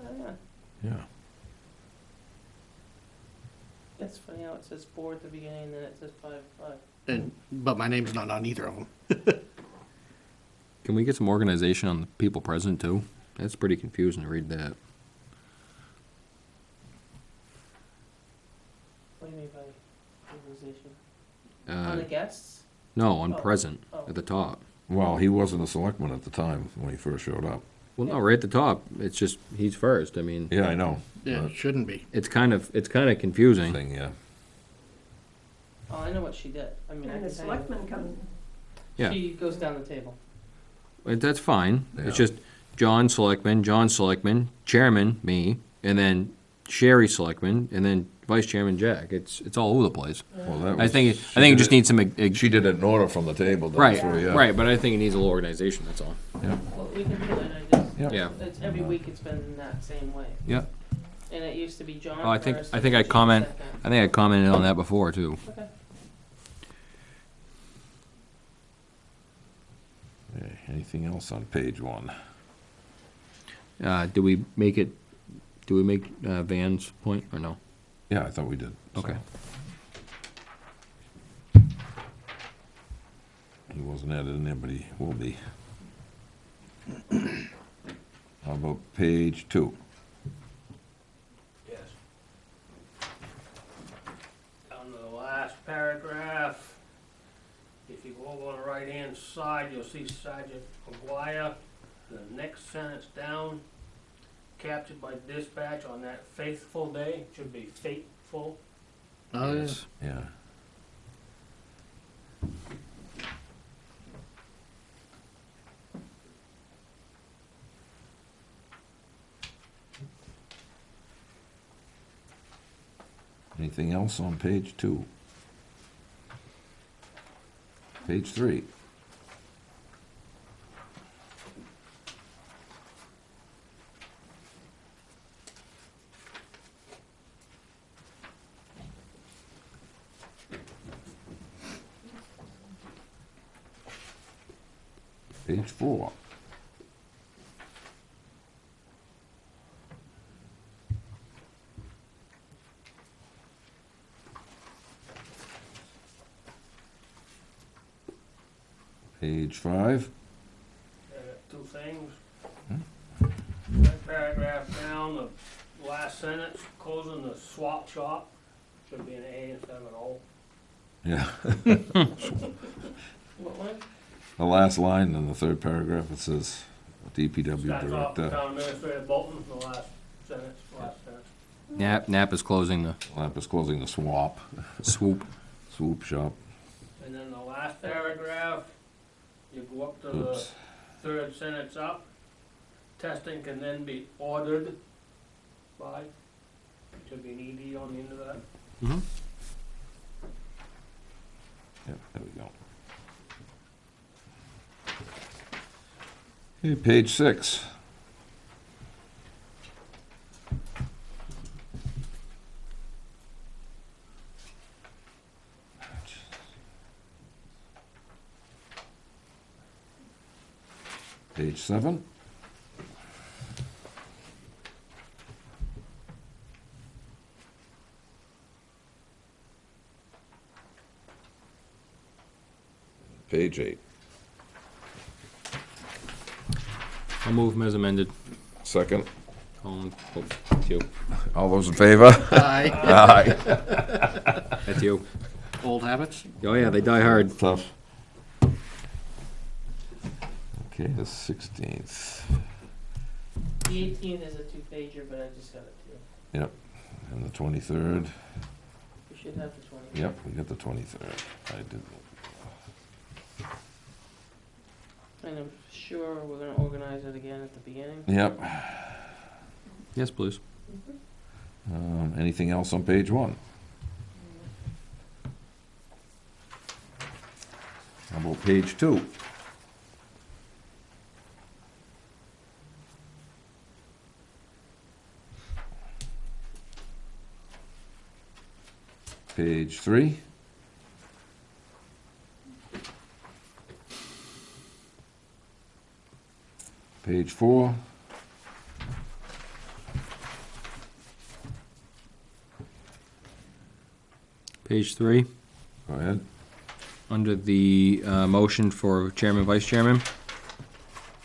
Yeah. Yeah. It's funny how it says 4 at the beginning and then it says 5. But my name's not on either of them. Can we get some organization on the people present too? That's pretty confusing to read that. What do you mean by organization? On the guests? No, on Oh. present, Oh. at the top. Well, he wasn't a selectman at the time when he first showed up. Well, no, right at the top, it's just, he's first, I mean, Yeah, I know. Yeah, it shouldn't be. it's kind of confusing. Thing, yeah. Oh, I know what she did. I mean, I And the can tell you. selectmen come, Yeah. She goes down the table. That's fine, Yeah. it's just John Selectman, Chairman, me, and then Sherry Selectman, and then Vice Chairman Jack, it's all over the place. Well, that I was- think, she I think it did just needs some, She did it in order from the table, though. right, so, yeah. right, but I think it needs a little organization, that's all. Yeah. Well, we can do it, I just, Yeah. Yeah. it's, every week it's been that same way. Yeah. And it used to be John Oh, I think, first I and think then I she comment, second. I think I commented on that before, too. Okay. Okay, anything else on page 1? Do we make Van's point, or no? Yeah, I thought we did. so. Okay. He wasn't added in there, but he will be. How about page 2? Yes. On the last paragraph, if you go over on the right-hand side, you'll see Sergeant McGuire. The next sentence down, captured by dispatch on that faithful day, it should be fateful. Oh, yeah. Yes. Yeah. Anything else on page 2? Page 3. Page 4. Page 5. Two things. Hmm? That paragraph down, the last sentence, closing the swap shop, should be an A instead of an O. Yeah. What one? The last line in the third paragraph, it says DPW Starts off with Director. Town Administrator Bolton, the last sentence, Nap is closing the Lamp is closing the swap, swoop. swoop shop. And then the last paragraph, you go up to the Oops. third sentence up. Testing can then be ordered by, should be an ED on the end of that. Mm-hmm. Yep, there we go. Okay, page 6. Page 7. Page 8. I'll move them as amended. Second. Oh, that's you. All those in favor? Aye. Aye. That's you. Old habits? Oh, yeah, they die hard. Tough. Okay, the 16th. The 18th is a two-pager, but I just got it to you. Yep. And the 23rd. You should have the 20th. Yep, we got the 23rd. I did. And I'm sure we're gonna organize it again at the beginning. Yep. Yes, please. Anything else on page 1? How about page 2? Page 3? Page 4? Page 3, Go ahead. under the motion for chairman, vice chairman,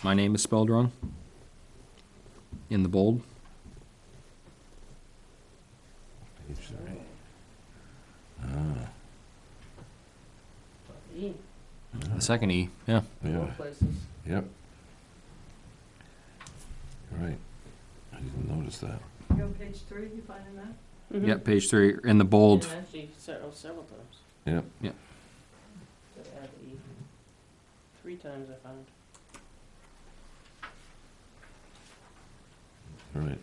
my name is spelled wrong. In the bold. Page 3. The second E, yeah. Yeah, More places. yep. Right. I didn't notice that. You on page 3, you finding that? Mhm. Yep, page 3, in the bold. And actually, several times. Yep. To add the E. 3 times I found. Right.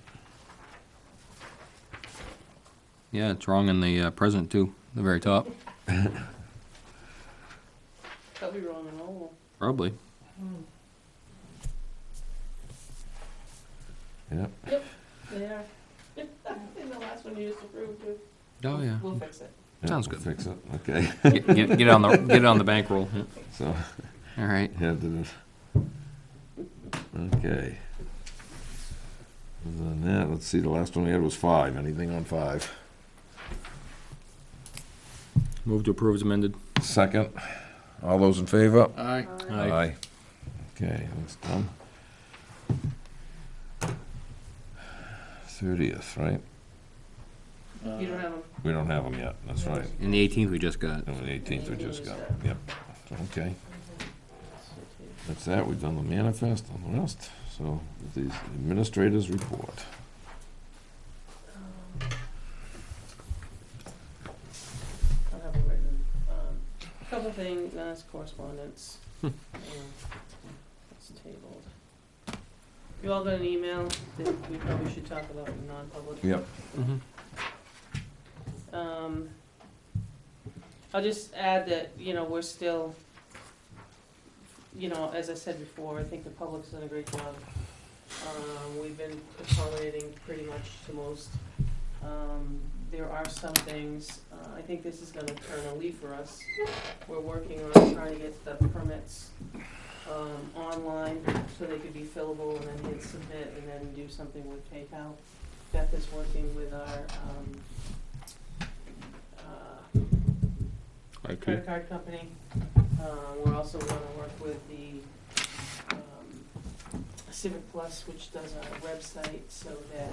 Yeah, it's wrong in the present too, the very top. Could be wrong in all of them. Probably. Yep. Yep, they are. And the last one you just approved too. Oh, yeah. We'll fix it. Yep, Sounds we'll good. Fix it, okay. Get it on the bankroll. Yeah. So, All right. yeah, did it. Okay. Other than that, let's see, the last one we had was 5. Anything on 5? Move to approve as amended. Second. All those in favor? Aye. Aye. Okay, that's done. 30th, right? You don't have them. We don't have them yet, that's right. And the 18th we just got. And the 18th we just got, yep. Okay, that's that, we've done the manifest on the rest. So, the administrators report. I have it written. Couple things, that's correspondence. It's tabled. You all got an email that we probably should talk about in non-public? Yep. I'll just add that, we're still, as I said before, I think the public's done a great job. We've been accommodating pretty much to most. There are some things, I think this is gonna turn a leaf for us. We're working on trying to get the permits, online, so they could be fillable and then hit submit and then do something with PayPal. Beth is working with our, credit card company. We're also gonna work with the Civic Plus, which does our website, so that,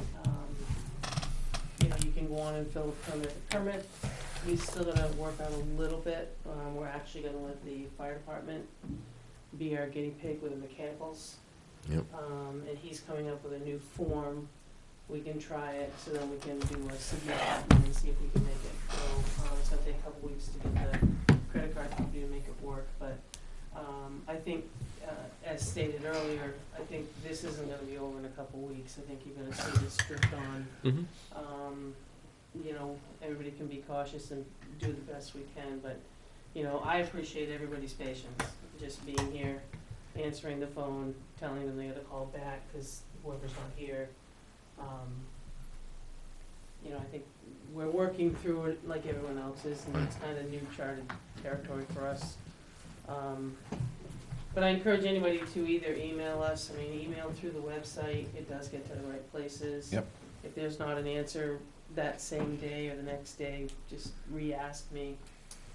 you can go on and fill the permit. We still gonna work on a little bit. We're actually gonna let the fire department be our guinea pig with the mechanicals. Yep. And he's coming up with a new form. We can try it, so then we can do a submit button and see if we can make it go. It's gonna take a couple weeks to get the credit card company to make it work, but, I think, as stated earlier, I think this isn't gonna be over in a couple weeks. I think you're gonna see this drift on. Everybody can be cautious and do the best we can, but, I appreciate everybody's patience, just being here, answering the phone, telling them they gotta call back, cause whoever's not here. I think we're working through it like everyone else is, and it's kind of new charted territory for us. But I encourage anybody to either email us, email through the website, it does get to the right places. Yep. If there's not an answer that same day or the next day, just re-ask me.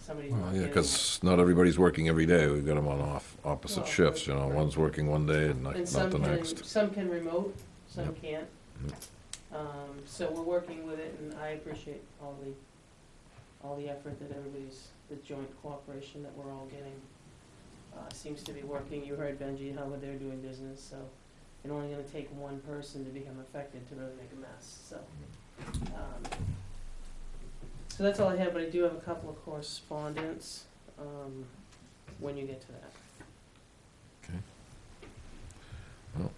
Somebody's not Well, yeah, getting it. because not everybody's working every day. We've got them on opposite Well, shifts, right. One's working one day and And not some the can, next. some can remote, some Yep. can't. Yep. So we're working with it, and I appreciate all the effort that the joint cooperation that we're all getting. Seems to be working. You heard Benji, how they're doing business, so it's only gonna take one person to become affected to really make a mess, so. So that's all I have, but I do have a couple of correspondence, when you get to that. Okay. Well,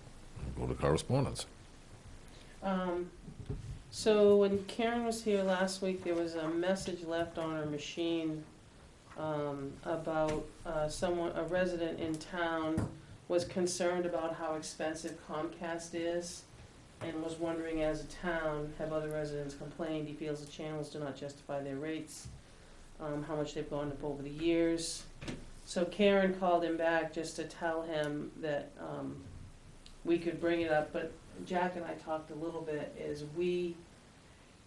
go to correspondence. So when Karen was here last week, there was a message left on her machine, about, a resident in town was concerned about how expensive Comcast is, and was wondering, as a town, have other residents complained? He feels the channels do not justify their rates, how much they've gone up over the years. So Karen called him back just to tell him that, we could bring it up, but Jack and I talked a little bit,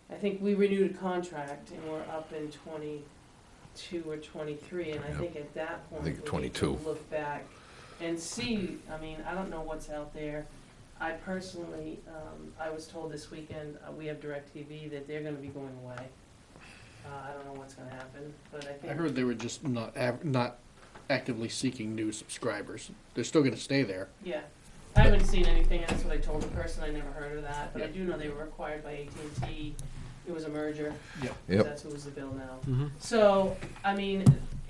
I think we renewed a contract, and we're up in 22 or 23, and I Yep. think at that point, I think we need 22. to look back and see, I don't know what's out there. I personally, I was told this weekend, we have DirecTV, that they're gonna be going away. I don't know what's gonna happen, but I think. I heard they were just not actively seeking new subscribers. They're still gonna stay there. Yeah. I haven't seen anything, and that's what I told the person, I never heard of that, but I Yeah. do know they were acquired by AT&T. It was a merger. Yep. Yep. That's who was the bill now. So, I mean,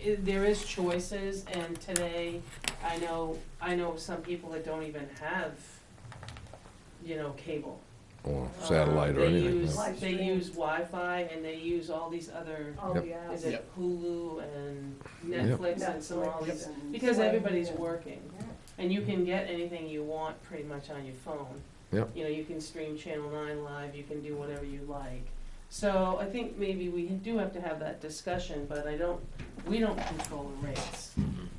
there is choices, and today, I know some people that don't even have, cable. Or satellite or anything. Use, no. Live they stream. use Wi-Fi, and they use all these other, All Yep. the apps. is it Yep. Hulu and Netflix and some all Netflix these, and because Sling everybody's and- working. Yeah. And you can get anything you want pretty much on your phone. Yep. You can stream Channel 9 live, you can do whatever you like. So I think maybe we do have to have that discussion, but we don't control the rates.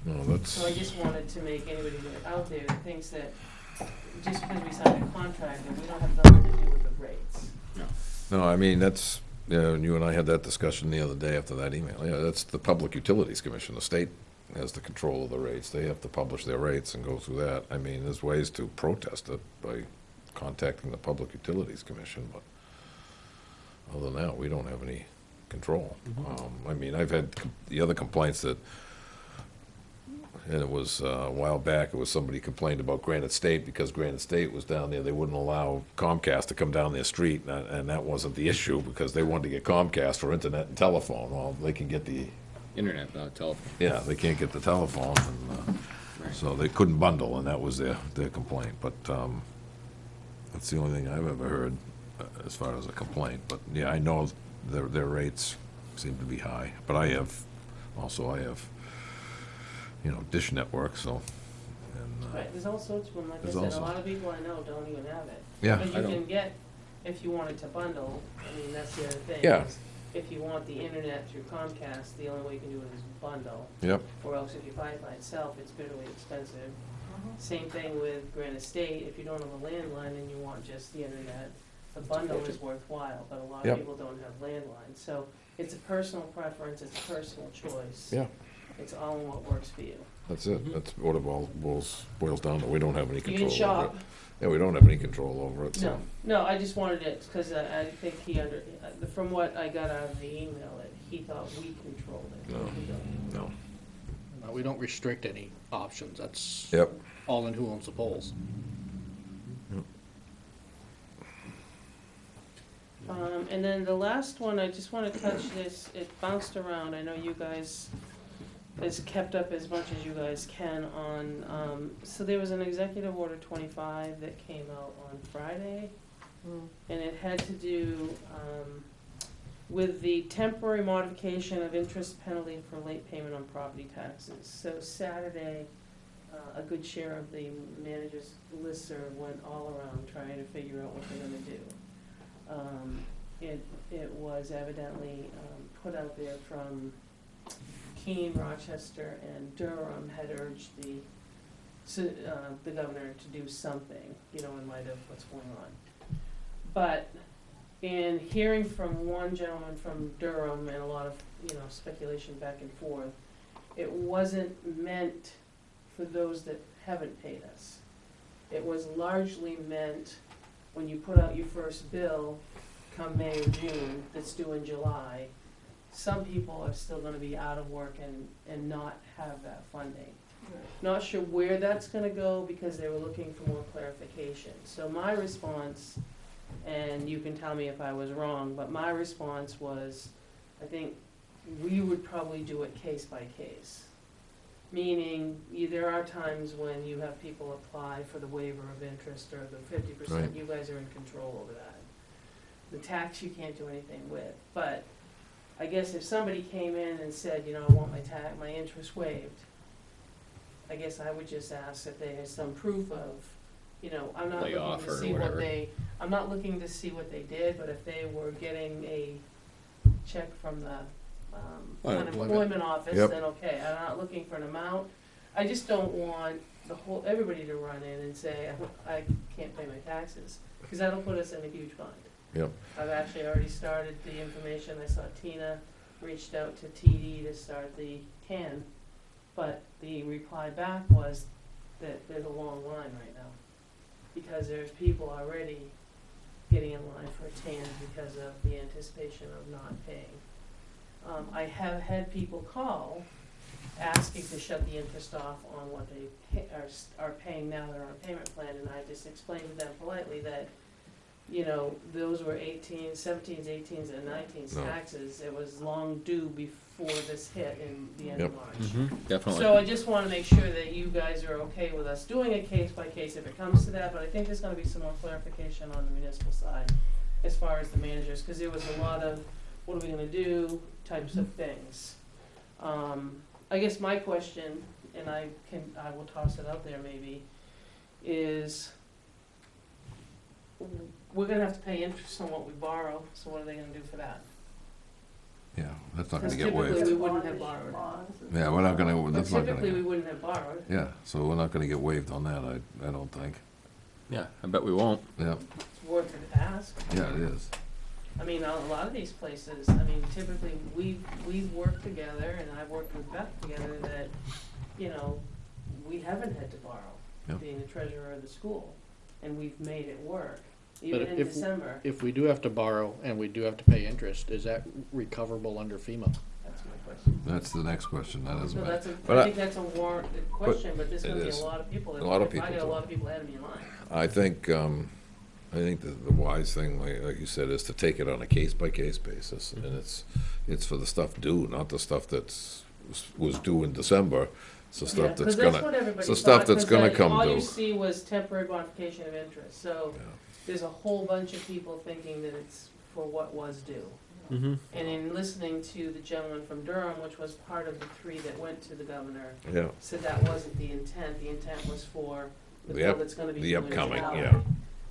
No, that's, So I just wanted to make anybody that out there that thinks that just because we signed a contract, that we don't have nothing to do with the rates. no, I mean, that's, and you and I had that discussion the other day after that email. Yeah, that's the Public Utilities Commission. The state has the control of the rates. They have to publish their rates and go through that. I mean, there's ways to protest it by contacting the Public Utilities Commission, but other than that, we don't have any control. I mean, I've had the other complaints that, and it was a while back, it was somebody complained about Granite State because Granite State was down there. They wouldn't allow Comcast to come down their street, and that wasn't the issue because they wanted to get Comcast for internet and telephone. Well, they can get the, Internet, not telephone. yeah, they can't get the telephone, and so they couldn't bundle, and that was their complaint. But that's the only thing I've ever heard as far as a complaint. But yeah, I know their rates seem to be high. But I have Dish Network, so. And, Right, there's all sorts of them, like I There's said, a also- lot of people I know don't even have it. Yeah. But I you don't. can get, if you wanted to bundle, I mean, that's the other thing. Yeah. is If you want the internet through Comcast, the only way you can do it is bundle, Yep. or else if you buy it by itself, it's bitterly expensive. Same thing with Granite State, if you don't have a landline and you want just the internet, the bundle is worthwhile, but a lot of Yep. people don't have landlines. So it's a personal preference, it's a personal choice. Yeah. It's all in what works for you. That's it. That's what it all boils down to. We don't have any You control can over shop. it. Yeah, we don't have any control over it, so. No, I just wanted it, because I think from what I got out of the email, that he thought we controlled it. No. We don't. No. No, we don't restrict any options. That's Yep. all in who owns the poles. And then the last one, I just want to touch this, it bounced around, I know you guys has kept up as much as you guys can on, so there was an executive order 25 that came out on Friday, and it had to do with the temporary modification of interest penalty for late payment on property taxes. So Saturday, a good share of the managers' listserv went all around trying to figure out what they're gonna do. It was evidently put out there from Keene, Rochester, and Durham had urged the governor to do something, in light of what's going on. But in hearing from one gentleman from Durham and a lot of, speculation back and forth, it wasn't meant for those that haven't paid us. It was largely meant when you put out your first bill come May or June, that's due in July, some people are still gonna be out of work and not have that funding. Not sure where that's gonna go, because they were looking for more clarification. So my response, and you can tell me if I was wrong, but my response was, I think we would probably do it case by case. Meaning, there are times when you have people apply for the waiver of interest or the 50%, Right. you guys are in control over that. The tax you can't do anything with, but I guess if somebody came in and said, I want my interest waived, I guess I would just ask if they had some proof of, I'm not They looking offer to or see what whatever. I'm not looking to see what they did, but if they were getting a check from the unemployment office, Yep. then okay, I'm not looking for an amount. I just don't want everybody to run in and say, I can't pay my taxes, because that'll put us in a huge bind. Yep. I've actually already started the information, I saw Tina reached out to TD to start the TAN, but the reply back was that there's a long line right now, because there's people already getting in line for a TAN because of the anticipation of not paying. I have had people call asking to shut the interest off on what they are paying now, they're on a payment plan, and I just explained to them politely that, you know, those were 17s, 18s, and 19s No. taxes. It was long due before this hit in the end Yep. of March. Definitely. So I just wanna make sure that you guys are okay with us doing it case by case if it comes to that, but I think there's gonna be some more clarification on the municipal side as far as the managers, cause there was a lot of, what are we gonna do, types of things. I guess my question, and I will toss it out there maybe, is we're gonna have to pay interest on what we borrow, so what are they gonna do for that? Yeah, that's not Because gonna get typically waived. we wouldn't have borrowed. Yeah, we're not gonna, But that's not typically we gonna, wouldn't have borrowed. yeah, so we're not gonna get waived on that, I don't think. Yeah, I bet we won't. Yeah, It's worth it to ask. yeah, it is. I mean, a lot of these places, I mean, typically, we've worked together, and I've worked with Beth together, that, you know, we haven't had to borrow, Yep. being the treasurer of the school, and we've made it work, But even in if- December. If we do have to borrow and we do have to pay interest, is that recoverable under FEMA? That's my question. That's the next question, that is So my, that's but I think that's a warranted question, but there's it gonna be is. a lot of people that, A lot of I people got a do. lot of people ahead of me in line. I think the wise thing, like you said, is to take it on a case-by-case basis, and it's for the stuff due, not the stuff was due in December. It's the Yeah, stuff 'cause that's that's gonna, what everybody it's the stuff thought, that's 'cause gonna that- come all due. you see was temporary modification of interest, so Yeah. there's a whole bunch of people thinking that it's for what was due. Mm-hmm. And in listening to the gentleman from Durham, which was part of the three that went to the governor, Yeah, said that wasn't the intent was for the The bill up- that's gonna be the due in upcoming, July. yeah.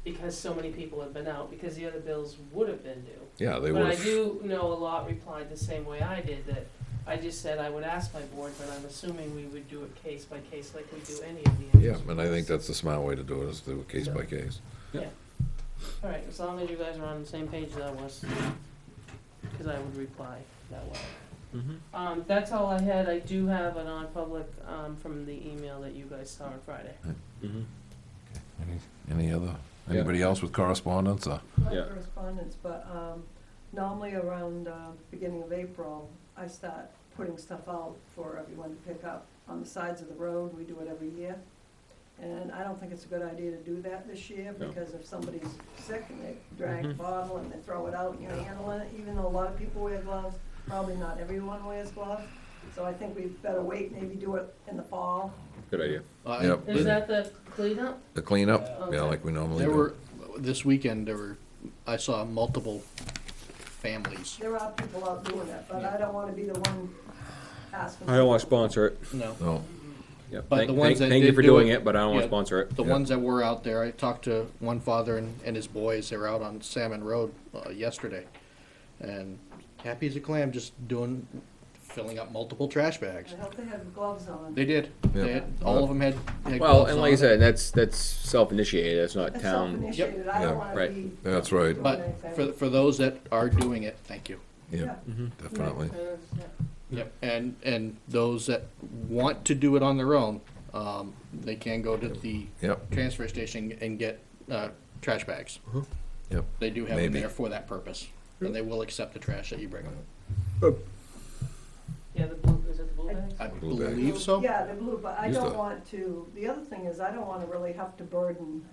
Because so many people have been out, because the other bills would have been due. yeah, they But I would've, do know a lot replied the same way I did, that I just said I would ask my board, but I'm assuming we would do it case by case like we do any of the yeah, interest and I think bills. that's the smart way to do it, is do it case by case. All right, as long as you guys are on the same page as I was, because I would reply that way. Mm-hmm. That's all I had. I do have a non-public, from the email that you guys saw on Friday. Mm-hmm. Any other, anybody else with correspondence, or? My Yeah. correspondence, but normally around beginning of April, I start putting stuff out for everyone to pick up on the sides of the road. We do it every year. And I don't think it's a good idea to do that this year, No. because if somebody's sick and they drag a Mhm. bottle and they throw it out and you're handling it, even though a lot of people wear gloves, probably not everyone wears gloves. So I think we better wait, maybe do it in the fall. Good idea. Yep. Is that the cleanup? The cleanup, yeah, Okay. like we normally There do. were, this weekend, I saw multiple families. There are people out doing it, but I don't wanna be the one asking. I don't want to sponsor it. No. No, Yeah, But the ones that thank you did for do doing it- it, but I don't want yeah. to sponsor it. The Yeah. ones that were out there, I talked to one father and his boys, they were out on Salmon Road yesterday. And happy as a clam, just filling up multiple trash bags. I hope they have gloves on. They did. They Yeah. had, all of them had Well, gloves and like I on. said, that's self-initiated. That's not It's town. self-initiated, I Yeah. don't wanna Right. be. that's right, doing But anything. for those that are doing it, thank you. yeah, Mm-hmm. definitely. Yeah. Yep. And those that want to do it on their own, they can go to the Yep, transfer station and get trash bags. Yep. They do have them Maybe. there for that purpose, and they will accept the trash that you bring them. Yeah, the blue, is it the blue bags? I Blue bags. believe so. Yeah, the blue, but I Used don't to- want to, the other thing is, I don't wanna really have to burden,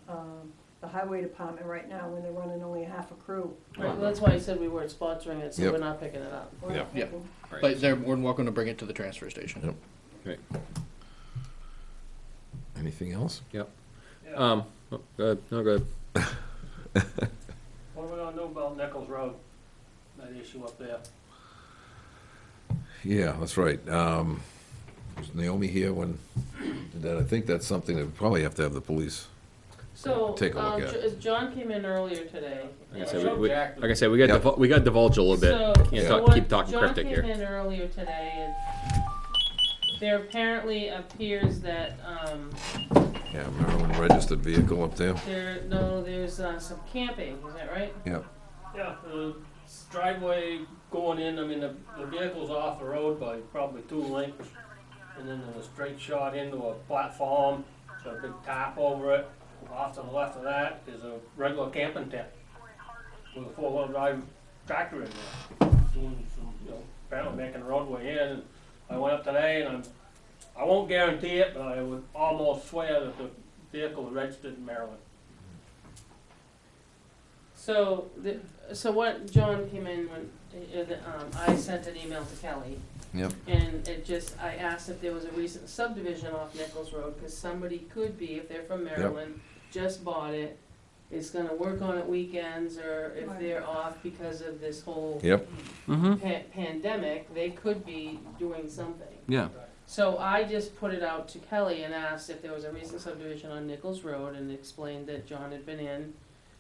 the highway department right now when they're running only half a crew. Right, well, that's why I said we weren't sponsoring it, so Yep. we're not picking it up. We're not Yep. Yep. taking- But they're more than welcome to bring it to the transfer station. Yep. Anything else? Yeah. Good. No good. What are we gonna do about Nichols Road? That issue up there? Yeah, that's right. Was Naomi here when, did that? I think that's something that we probably have to have the police. So, Take a look at it. John came in earlier today. Like I I said, showed we Jack like I said, we got Yep. we got divulged a little bit. So, Can't so talk, what keep talking cryptic John here. came in earlier today, and there apparently appears that, Yeah, Maryland registered vehicle up there. there's some camping, is that right? Yep, Yeah, the driveway going in, I mean, the vehicle's off the road by probably 2 lengths. And then there's a straight shot into a platform, got a big top over it. Off to the left of that is a regular camping tent with a 4-wheel drive tractor in there. Doing some, apparently making the roadway in. I went up today and I won't guarantee it, but I would almost swear that the vehicle is registered in Maryland. So, so what John came in when, I sent an email to Kelly. Yep. And I asked if there was a recent subdivision off Nichols Road, cause somebody could be, if they're from Maryland, just bought it, is gonna work on it weekends, or if Right. they're off because of this whole Yep. pandemic, they could be doing something. Yeah. So I just put it out to Kelly and asked if there was a recent subdivision on Nichols Road, and explained that John had been in,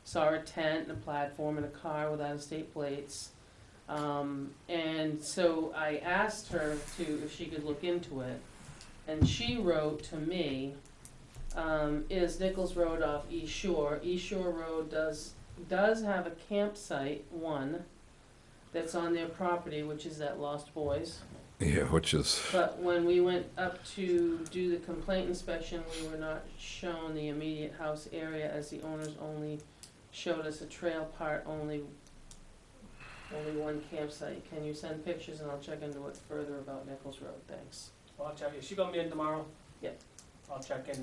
saw a tent and a platform and a car with out-of-state plates. And so I asked her if she could look into it, and she wrote to me, is Nichols Road off East Shore? East Shore Road does have a campsite, one, that's on their property, which is at Lost Boys. Yeah, which is, But when we went up to do the complaint inspection, we were not shown the immediate house area, as the owners only showed us a trail part, only one campsite. Can you send pictures, and I'll check into it further about Nichols Road? Thanks. Well, I'll check, is she gonna be in tomorrow? Yep. I'll check in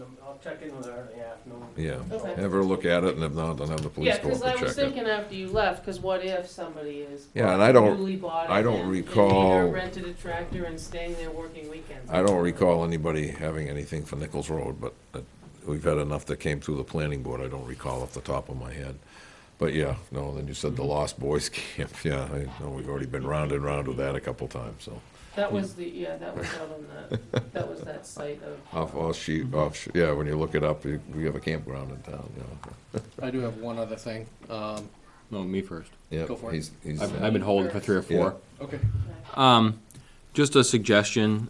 with her in the afternoon. yeah. Okay. Have her look at it, and if not, then have the police Yeah, go up because I and was check it. thinking after you left, because what if somebody is Yeah, and I don't- newly bought it I don't and recall- either rented a tractor and staying there working weekends? I don't recall anybody having anything for Nichols Road, but we've had enough that came through the planning board, I don't recall off the top of my head. But yeah, no, then you said the Lost Boys Camp, yeah, I know we've already been round and round with that a couple times, so. That was that was out on that was that site of. Yeah, when you look it up, we have a campground in town, you know. I do have one other thing. No, me first. Yeah, Go for it. he's, I've been holding for 3 or 4. Okay. Just a suggestion,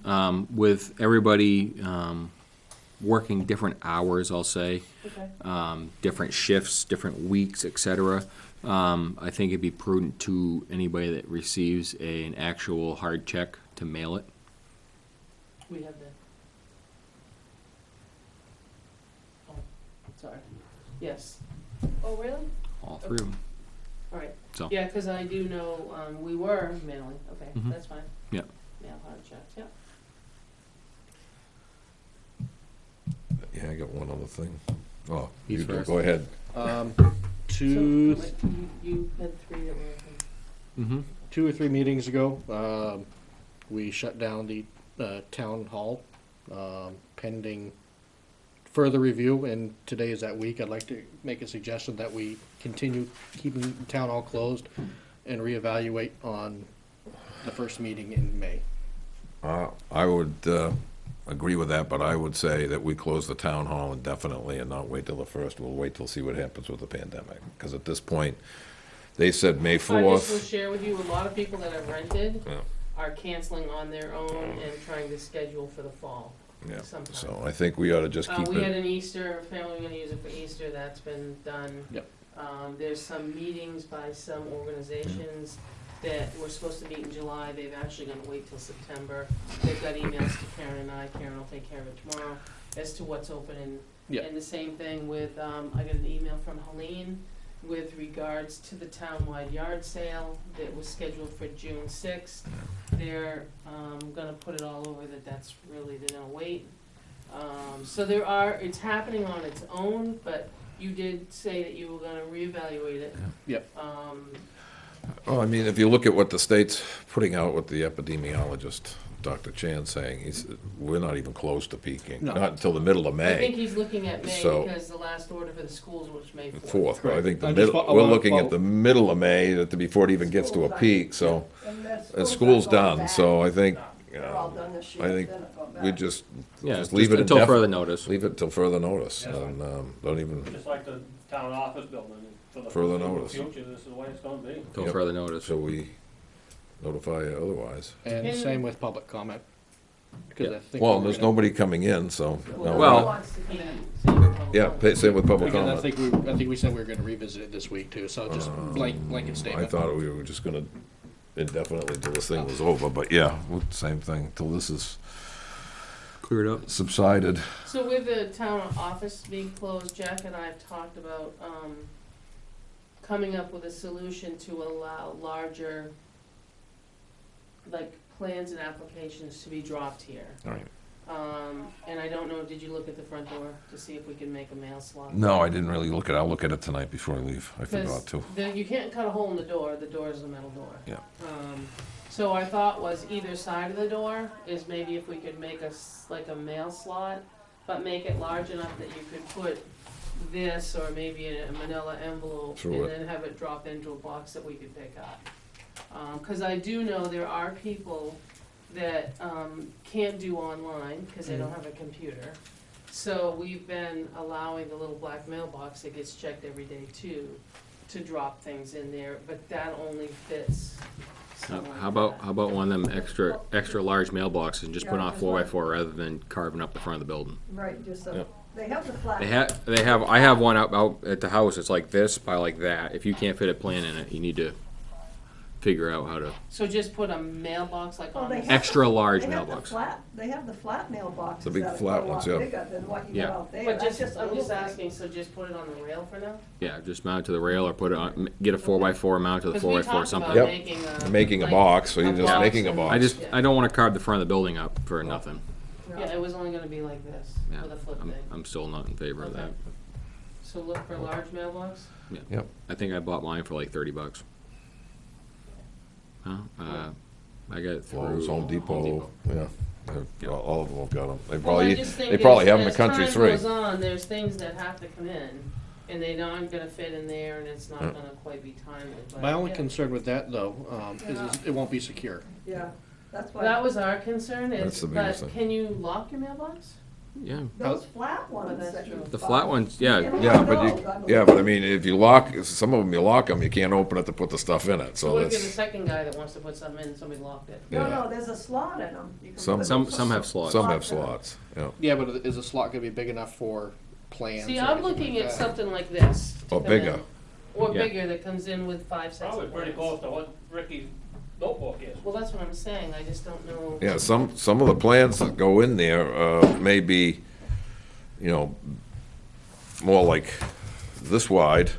with everybody working different hours, I'll say, Okay. different shifts, different weeks, etc. I think it'd be prudent to anybody that receives an actual hard check to mail it. We have the. Oh, sorry. Yes. Oh, really? All 3 of them. All right. So. Yeah, because I do know, we were mailing. Okay, Mhm. that's fine. Yeah. Mail hard checks, yeah. yeah, I got one other thing. Oh, He's you do, first. go ahead. Two, So, you had 3 that were. Mm-hmm. 2 or 3 meetings ago, we shut down the town hall pending further review, and today is that week. I'd like to make a suggestion that we continue keeping the town hall closed and reevaluate on the first meeting in May. I would agree with that, but I would say that we close the town hall indefinitely and not wait till the first. We'll wait till see what happens with the pandemic, because at this point, they said May I just will 4th. share with you, a lot of people that have rented Yeah. are canceling on their own and trying to schedule for the fall. Yeah, sometime. so I think we ought to just keep We had it. an Easter, family, we're gonna use it for Easter, that's been done. Yep. There's some meetings by some organizations that were supposed to meet in July, they've actually gonna wait till September. They've got emails to Karen and I, Karen will take care of it tomorrow, as to what's open and, Yep. and the same thing with, I got an email from Helene with regards to the townwide yard sale that was scheduled for June 6th. They're gonna put it all over that that's really, they're gonna wait. So it's happening on its own, but you did say that you were gonna reevaluate it. Yep. Well, I mean, if you look at what the state's putting out with the epidemiologist, Dr. Chan saying, we're not even close to peaking, No. not until the middle of I think May. he's looking at May So- because the last order for the schools was May 4th. 4th, but I think I just we're looking at the middle of May, before it even gets to a peak, so, and school's done, so I think, They're all done this year. I think then it got we back. just Yeah, leave it until further notice. Leave it till further notice, Yeah. and, don't even, Just like the town office building, for the Further foreseeable notice. future, this is the way it's gonna be. Until Yep. further notice. so we notify you otherwise. And And- same with public comment. Because I think Well, we're there's gonna- nobody coming in, so. no, Well- He wants to keep same with public Yeah, comment. same with public Because comment. I think we said we were gonna revisit it this week too, so just blanket I statement. thought we were just gonna indefinitely till this thing was over, but yeah, same thing, till this is Cleared up. subsided. So with the town office being closed, Jack and I have talked about, coming up with a solution to allow larger, like, plans and applications to be dropped here. All right. And I don't know, did you look at the front door to see if we can make a mail slot? No, I didn't really look at it. I'll look at it tonight before I leave. I forgot to. You can't cut a hole in the door is a metal door. Yeah. So our thought was either side of the door is maybe if we could make like a mail slot, but make it large enough that you could put this or maybe a manila envelope Through and it. then have it drop into a box that we could pick up. Cause I do know there are people that, can't do online, cause they don't have a computer. So we've been allowing the little black mailbox that gets checked every day too, to drop things in there, but that only fits someone. How about one of them extra large mailboxes and just put on a 4x4 rather than carving up the front of the building? Right, just so, Yep. they have the flat. I have one out at the house, it's like this by like that. If you can't fit a plan in it, you need to figure out how to, So just put a mailbox like Well, on they the have extra large They have the mailbox. flat, they have the flat mailboxes The big that flat are a ones, lot yeah. bigger than what you Yeah. got out there. But That's just, a I'm just little thing. asking, so just put it on the rail for now? Yeah, just mount it to the rail or put it on, get a 4x4, mount it to the Cause we 4x4 talked something. about Yep. making Making a like, box, so you're just box making a and- box. I don't wanna carve the front of the building up for nothing. No. Yeah, it was only gonna be like this, Yeah, with a flip I'm, thing. I'm still not in favor of Okay. that. So look for a large mailbox? Yep. I think I bought mine for like $30. Huh? I got it through Lowe's, Home Depot, yeah. Yeah. All of them have got them. Well, I They just think probably as- have them in as Country time 3. goes on, there's things that have to come in, and they aren't gonna fit in there, and it's not Yeah. gonna quite be timely, but. My only yeah. concern with that though, is it won't be secure. Yeah, that's why. That was our concern, That's is, the but biggest thing. can you lock your mailbox? Yeah. Those flat ones that's that you true. The buy, flat ones, yeah. you can Yeah, lock but those, I yeah, believe. but I mean, if you lock, some of them you lock them, you can't open it to put the stuff in it, So so what if you're the that's, second guy that wants to put something in, and somebody locked it? No, yeah. no, there's a slot in them. You can Some- put Some have slots. Some have in 'em. slots, yeah. Yeah, but is the slot gonna be big enough for plans? See, or I'm anything looking like at that? something like this. to Or come in. bigger. Or Yeah. bigger, that comes in with 5 sets Probably of pretty plans. close to what Ricky's notebook is. Well, that's what I'm saying, I just don't know. Yeah, some of the plans that go in there, may be, you know, more like this wide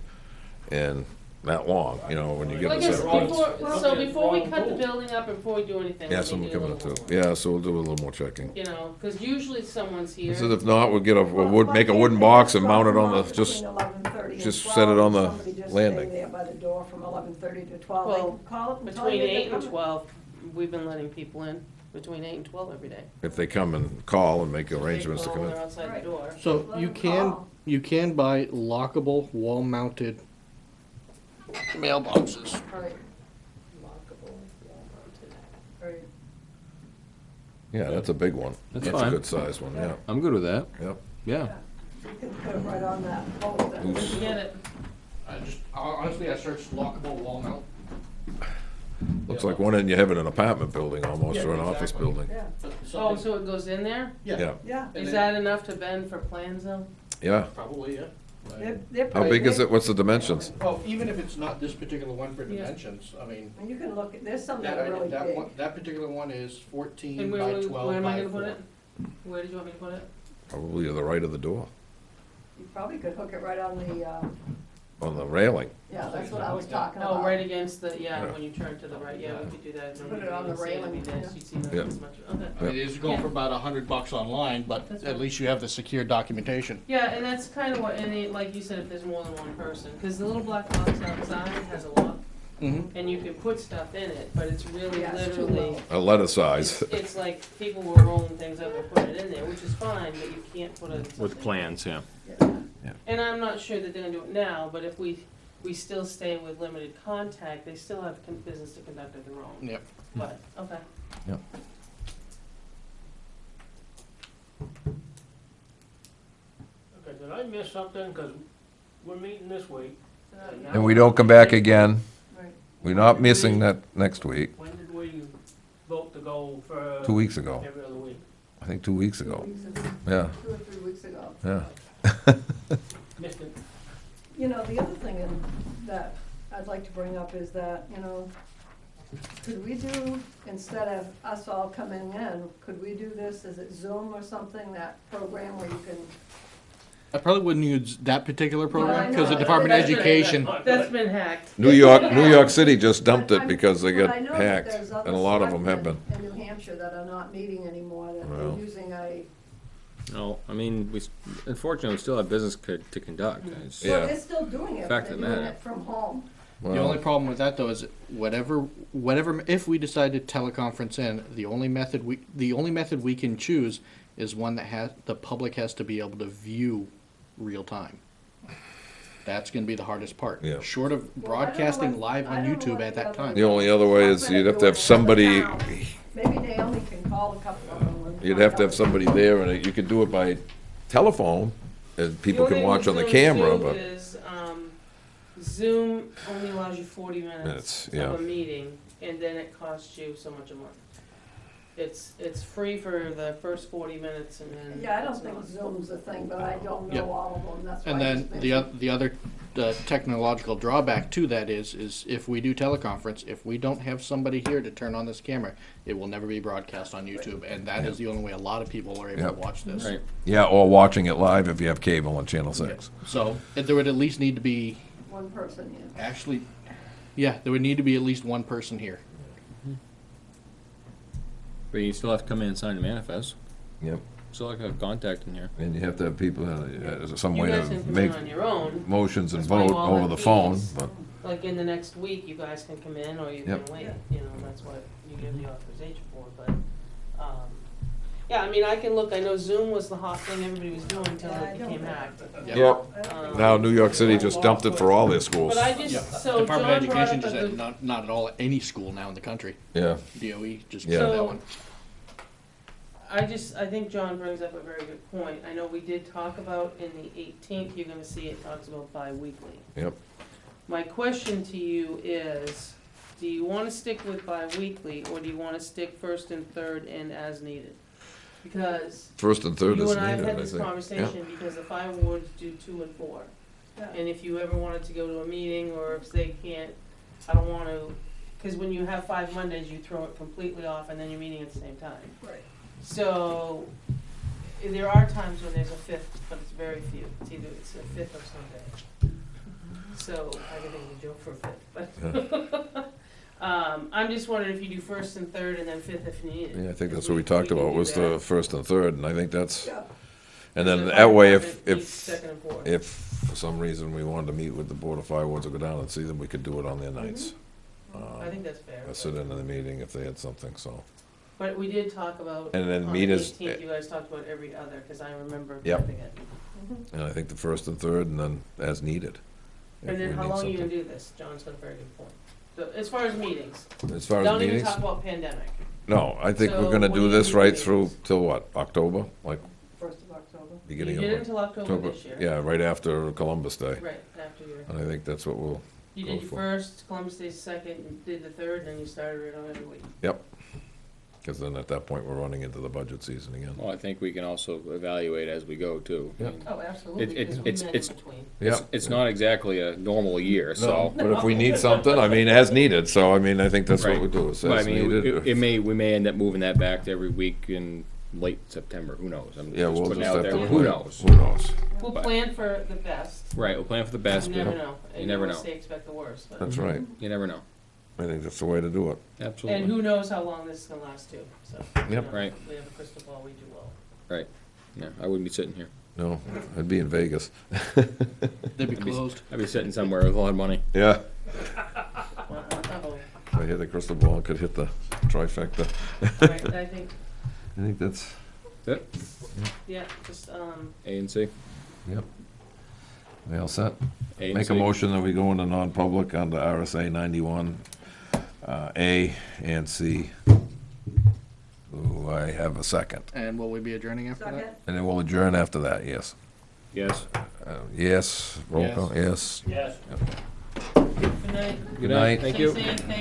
and that long, you know, when you Well, I get guess this. wrong. before we Wrong cut the tool. building up and before we do anything, Yeah, let me someone do a coming little in too. more. Yeah, so we'll do a little more checking. You know, cause usually someone's here. This is if not, we'll get a, Well, wood, make a wooden box and mount it on the, just, Between 11:30 and just 12, set it on the somebody just landing. stay there by the door from 11:30 to 12. They Well, can call it and tell Between you they're 8 and coming. 12, we've been letting people in, between 8 and 12 every day. if they come and call and make So they arrangements to call come when in. they're outside Right. the door. So Let you 'em can, call. you can buy lockable, wall-mounted mailboxes. Right, Lockable, wall-mounted. right. Yeah, that's a big one. That's That's a fine. good sized one, yeah, I'm good with that. yep. Yeah. You can put it right on that post. that Who's- we- Get it? Honestly, I searched lockable wall mount. Looks like one you have in an apartment building almost, or an Yeah, office exactly. building. Yeah, Oh, so it goes in there? Yeah, yeah. And Is then- that enough to bend for plans though? yeah. Probably, yeah. They're How pretty big is it? What's the dimensions? Well, even if it's not this particular one for Yeah. dimensions, I mean, And you can look, there's some that that, are really that big. one, that particular one is 14 And by where 12 am I by gonna put 4. it? Where did you want me to put it? Probably to the right of the door, You probably could hook it right on the, on the railing. yeah, that's what I was talking about. Oh, right against the, yeah, Yeah. when you turn to the right, yeah, we could do that. Put it on the railing, You'd yeah. see nothing Yeah. as much, okay. I mean, it is going for about $100 online, but That's at fine. least you have the secure documentation. Yeah, and that's kind of what, and like you said, if there's more than one person, because the little black box outside has a lock, Mm-hmm. and you can put stuff in it, but it's really Yeah, it's too literally, low. A letter size. it's like people were rolling things up and putting it in there, which is fine, but you can't put it. With plans, yeah. Yeah. And I'm not sure that they're gonna do it now, but if we still stay with limited contact, they still have business to conduct of their own, Yep. but, okay. Okay, did I miss something? Cause we're meeting this week. And we don't come back again. Right. We're not missing that next week, When did we vote to go for? 2 weeks ago. Every other week. I think 2 weeks 2 ago. weeks ago, Yeah, 2 or 3 weeks ago. yeah. Missed it. You know, the other thing that I'd like to bring up is that, you know, could we do, instead of us all coming in, could we do this, is it Zoom or something, that program where you can I probably wouldn't use that particular I program, because the know. Department of That's been- Education, That's been hacked. New York City just dumped it because they But got I know that hacked, there's other and a lot of them have been. selectmen in New Hampshire that are not meeting anymore, that Well. they're using a, No, I mean, unfortunately, we still have business to conduct. It's- Yeah. well, they're still doing it, but Fact they're of the doing matter. it from home. the only problem with that though is whatever, if we decide to teleconference in, the only method we can choose is one that the public has to be able to view real time. That's gonna be the hardest part. Yeah. Short of Well, I don't know broadcasting what- live I on don't know YouTube what at the that other- time. The only other way is you'd have to have somebody, Maybe Naomi can call a couple of them. and you'd find have to have out. somebody there, and you could do it by telephone, and people The can only watch on the thing camera, Zoom but, is, Zoom only allows you 40 Minutes, minutes yeah. of a meeting, and then it costs you so much a month. It's free for the first 40 minutes, and then Yeah, I don't it's think not. Zoom's a thing, but I don't Yep. know all of them, that's why. And I then just the mentioned- other technological drawback to that is if we do teleconference, if we don't have somebody here to turn on this camera, it will never be broadcast on YouTube, and that is the only way a lot of people are able Yep. to watch this. Right. yeah, or watching it live if you have cable on Channel 6. So there would at least need to be, One person, yeah. actually, yeah, there would need to be at least one person here. But you still have to come in and sign the manifest. Yep, Still have to have contact in here. and you have to have people, some You way guys to can come make in on your own. motions and That's why you vote all over have the phone, meetings. but, Like in the next week, you guys can come in, or you Yep. can wait, you know, that's what you give the authorization for, but, yeah, I mean, I can look, I know Zoom was the hot thing everybody was doing until Yeah, I it know became that. hacked. yep. Um, Now New York City just dumped it for all their schools. But I Yeah. just, so Department of John brought Education up just a said good, not at all at any school now in the country. Yeah, DOE just Yeah. said that So- one. I think John brings up a very good point. I know we did talk about in the 18th, you're gonna see it talks about bi-weekly. yep. My question to you is, do you wanna stick with bi-weekly, or do you wanna stick first and third and as needed? Because First and third you is and I have needed, had I this think. Yeah. conversation, because the fire wards do 2 and 4. Yeah. And if you ever wanted to go to a meeting, or if they can't, I don't wanna, cause when you have 5 Mondays, you throw it completely off, and then you're meeting at the same time. Right. So, there are times when there's a 5th, but it's very few. It's a 5th of Sunday. So, I can think of a joke for a 5th, but, I'm just wondering if you do first and third, and then 5th if you need it. Yeah, I think that's Because what we talked can about, do was that. the first and third, and I think that's, Yeah. and then The that fire way, department meets if, second and fourth. if for some reason we wanted to meet with the Board of Fire Wards or go down and see them, we could do it on their nights. I think that's fair. Or sit in the meeting if they had something, so. But we did talk about, And then on meet the as- 18th, you guys talked about every other, because I remember Yep. prepping it. And I think the first and third, and then as needed. if And then we how need long are you gonna something. do this? John's got a very good point. So, as far as meetings, As far as don't even meetings, talk about pandemic. no, I think we're So gonna what do do you this do right for through meetings? till what, October, like First of October. You beginning did it of until October this year. Yeah, right after Columbus Day, Right, after your, and I think that's what we'll, you go did your for. first, Columbus Day's second, you did the third, and then you started it on every week. yep. Because then at that point, we're running into the budget season again. Well, I think we can also evaluate as we go too. I Yep. mean, Oh, absolutely, it's- because we it's- met in it's- between. Yeah. It's not exactly a normal year, No, so. but if we need something, I mean, as needed, so I mean, I think that's what Right. we do, is But I as mean, needed. we may end up moving that back to every week in late September, who knows? I'm Yeah, just we'll putting just it out have there, to. who knows? Who knows? We'll But- plan for the best. Right, we'll plan for the best, You but never know. you never always know. say expect the worst, but. That's right. you never know. I think that's the way to do it. And Absolutely. who knows how long this is gonna last too, so. you Yep. know, Right. If we have a crystal ball, we do well. Right. Yeah, I wouldn't be sitting here. No, I'd be in Vegas. They'd be closed. I'd be sitting somewhere with a lot of money. Yeah. Uh-oh. If I hit the crystal ball, I could hit the trifecta. Right, I think, I think that's, Yep, yeah, just, A and C. yep. We all set? A and Make C. a motion that we go into non-public under RSA 91, A and C. Do I have a second? And will we be adjourning after Second? that? And then we'll adjourn after that, yes. Yes. Yes, roll Yes. call, yes. Yes. good night. Good night. Thank you. Stay safe, thank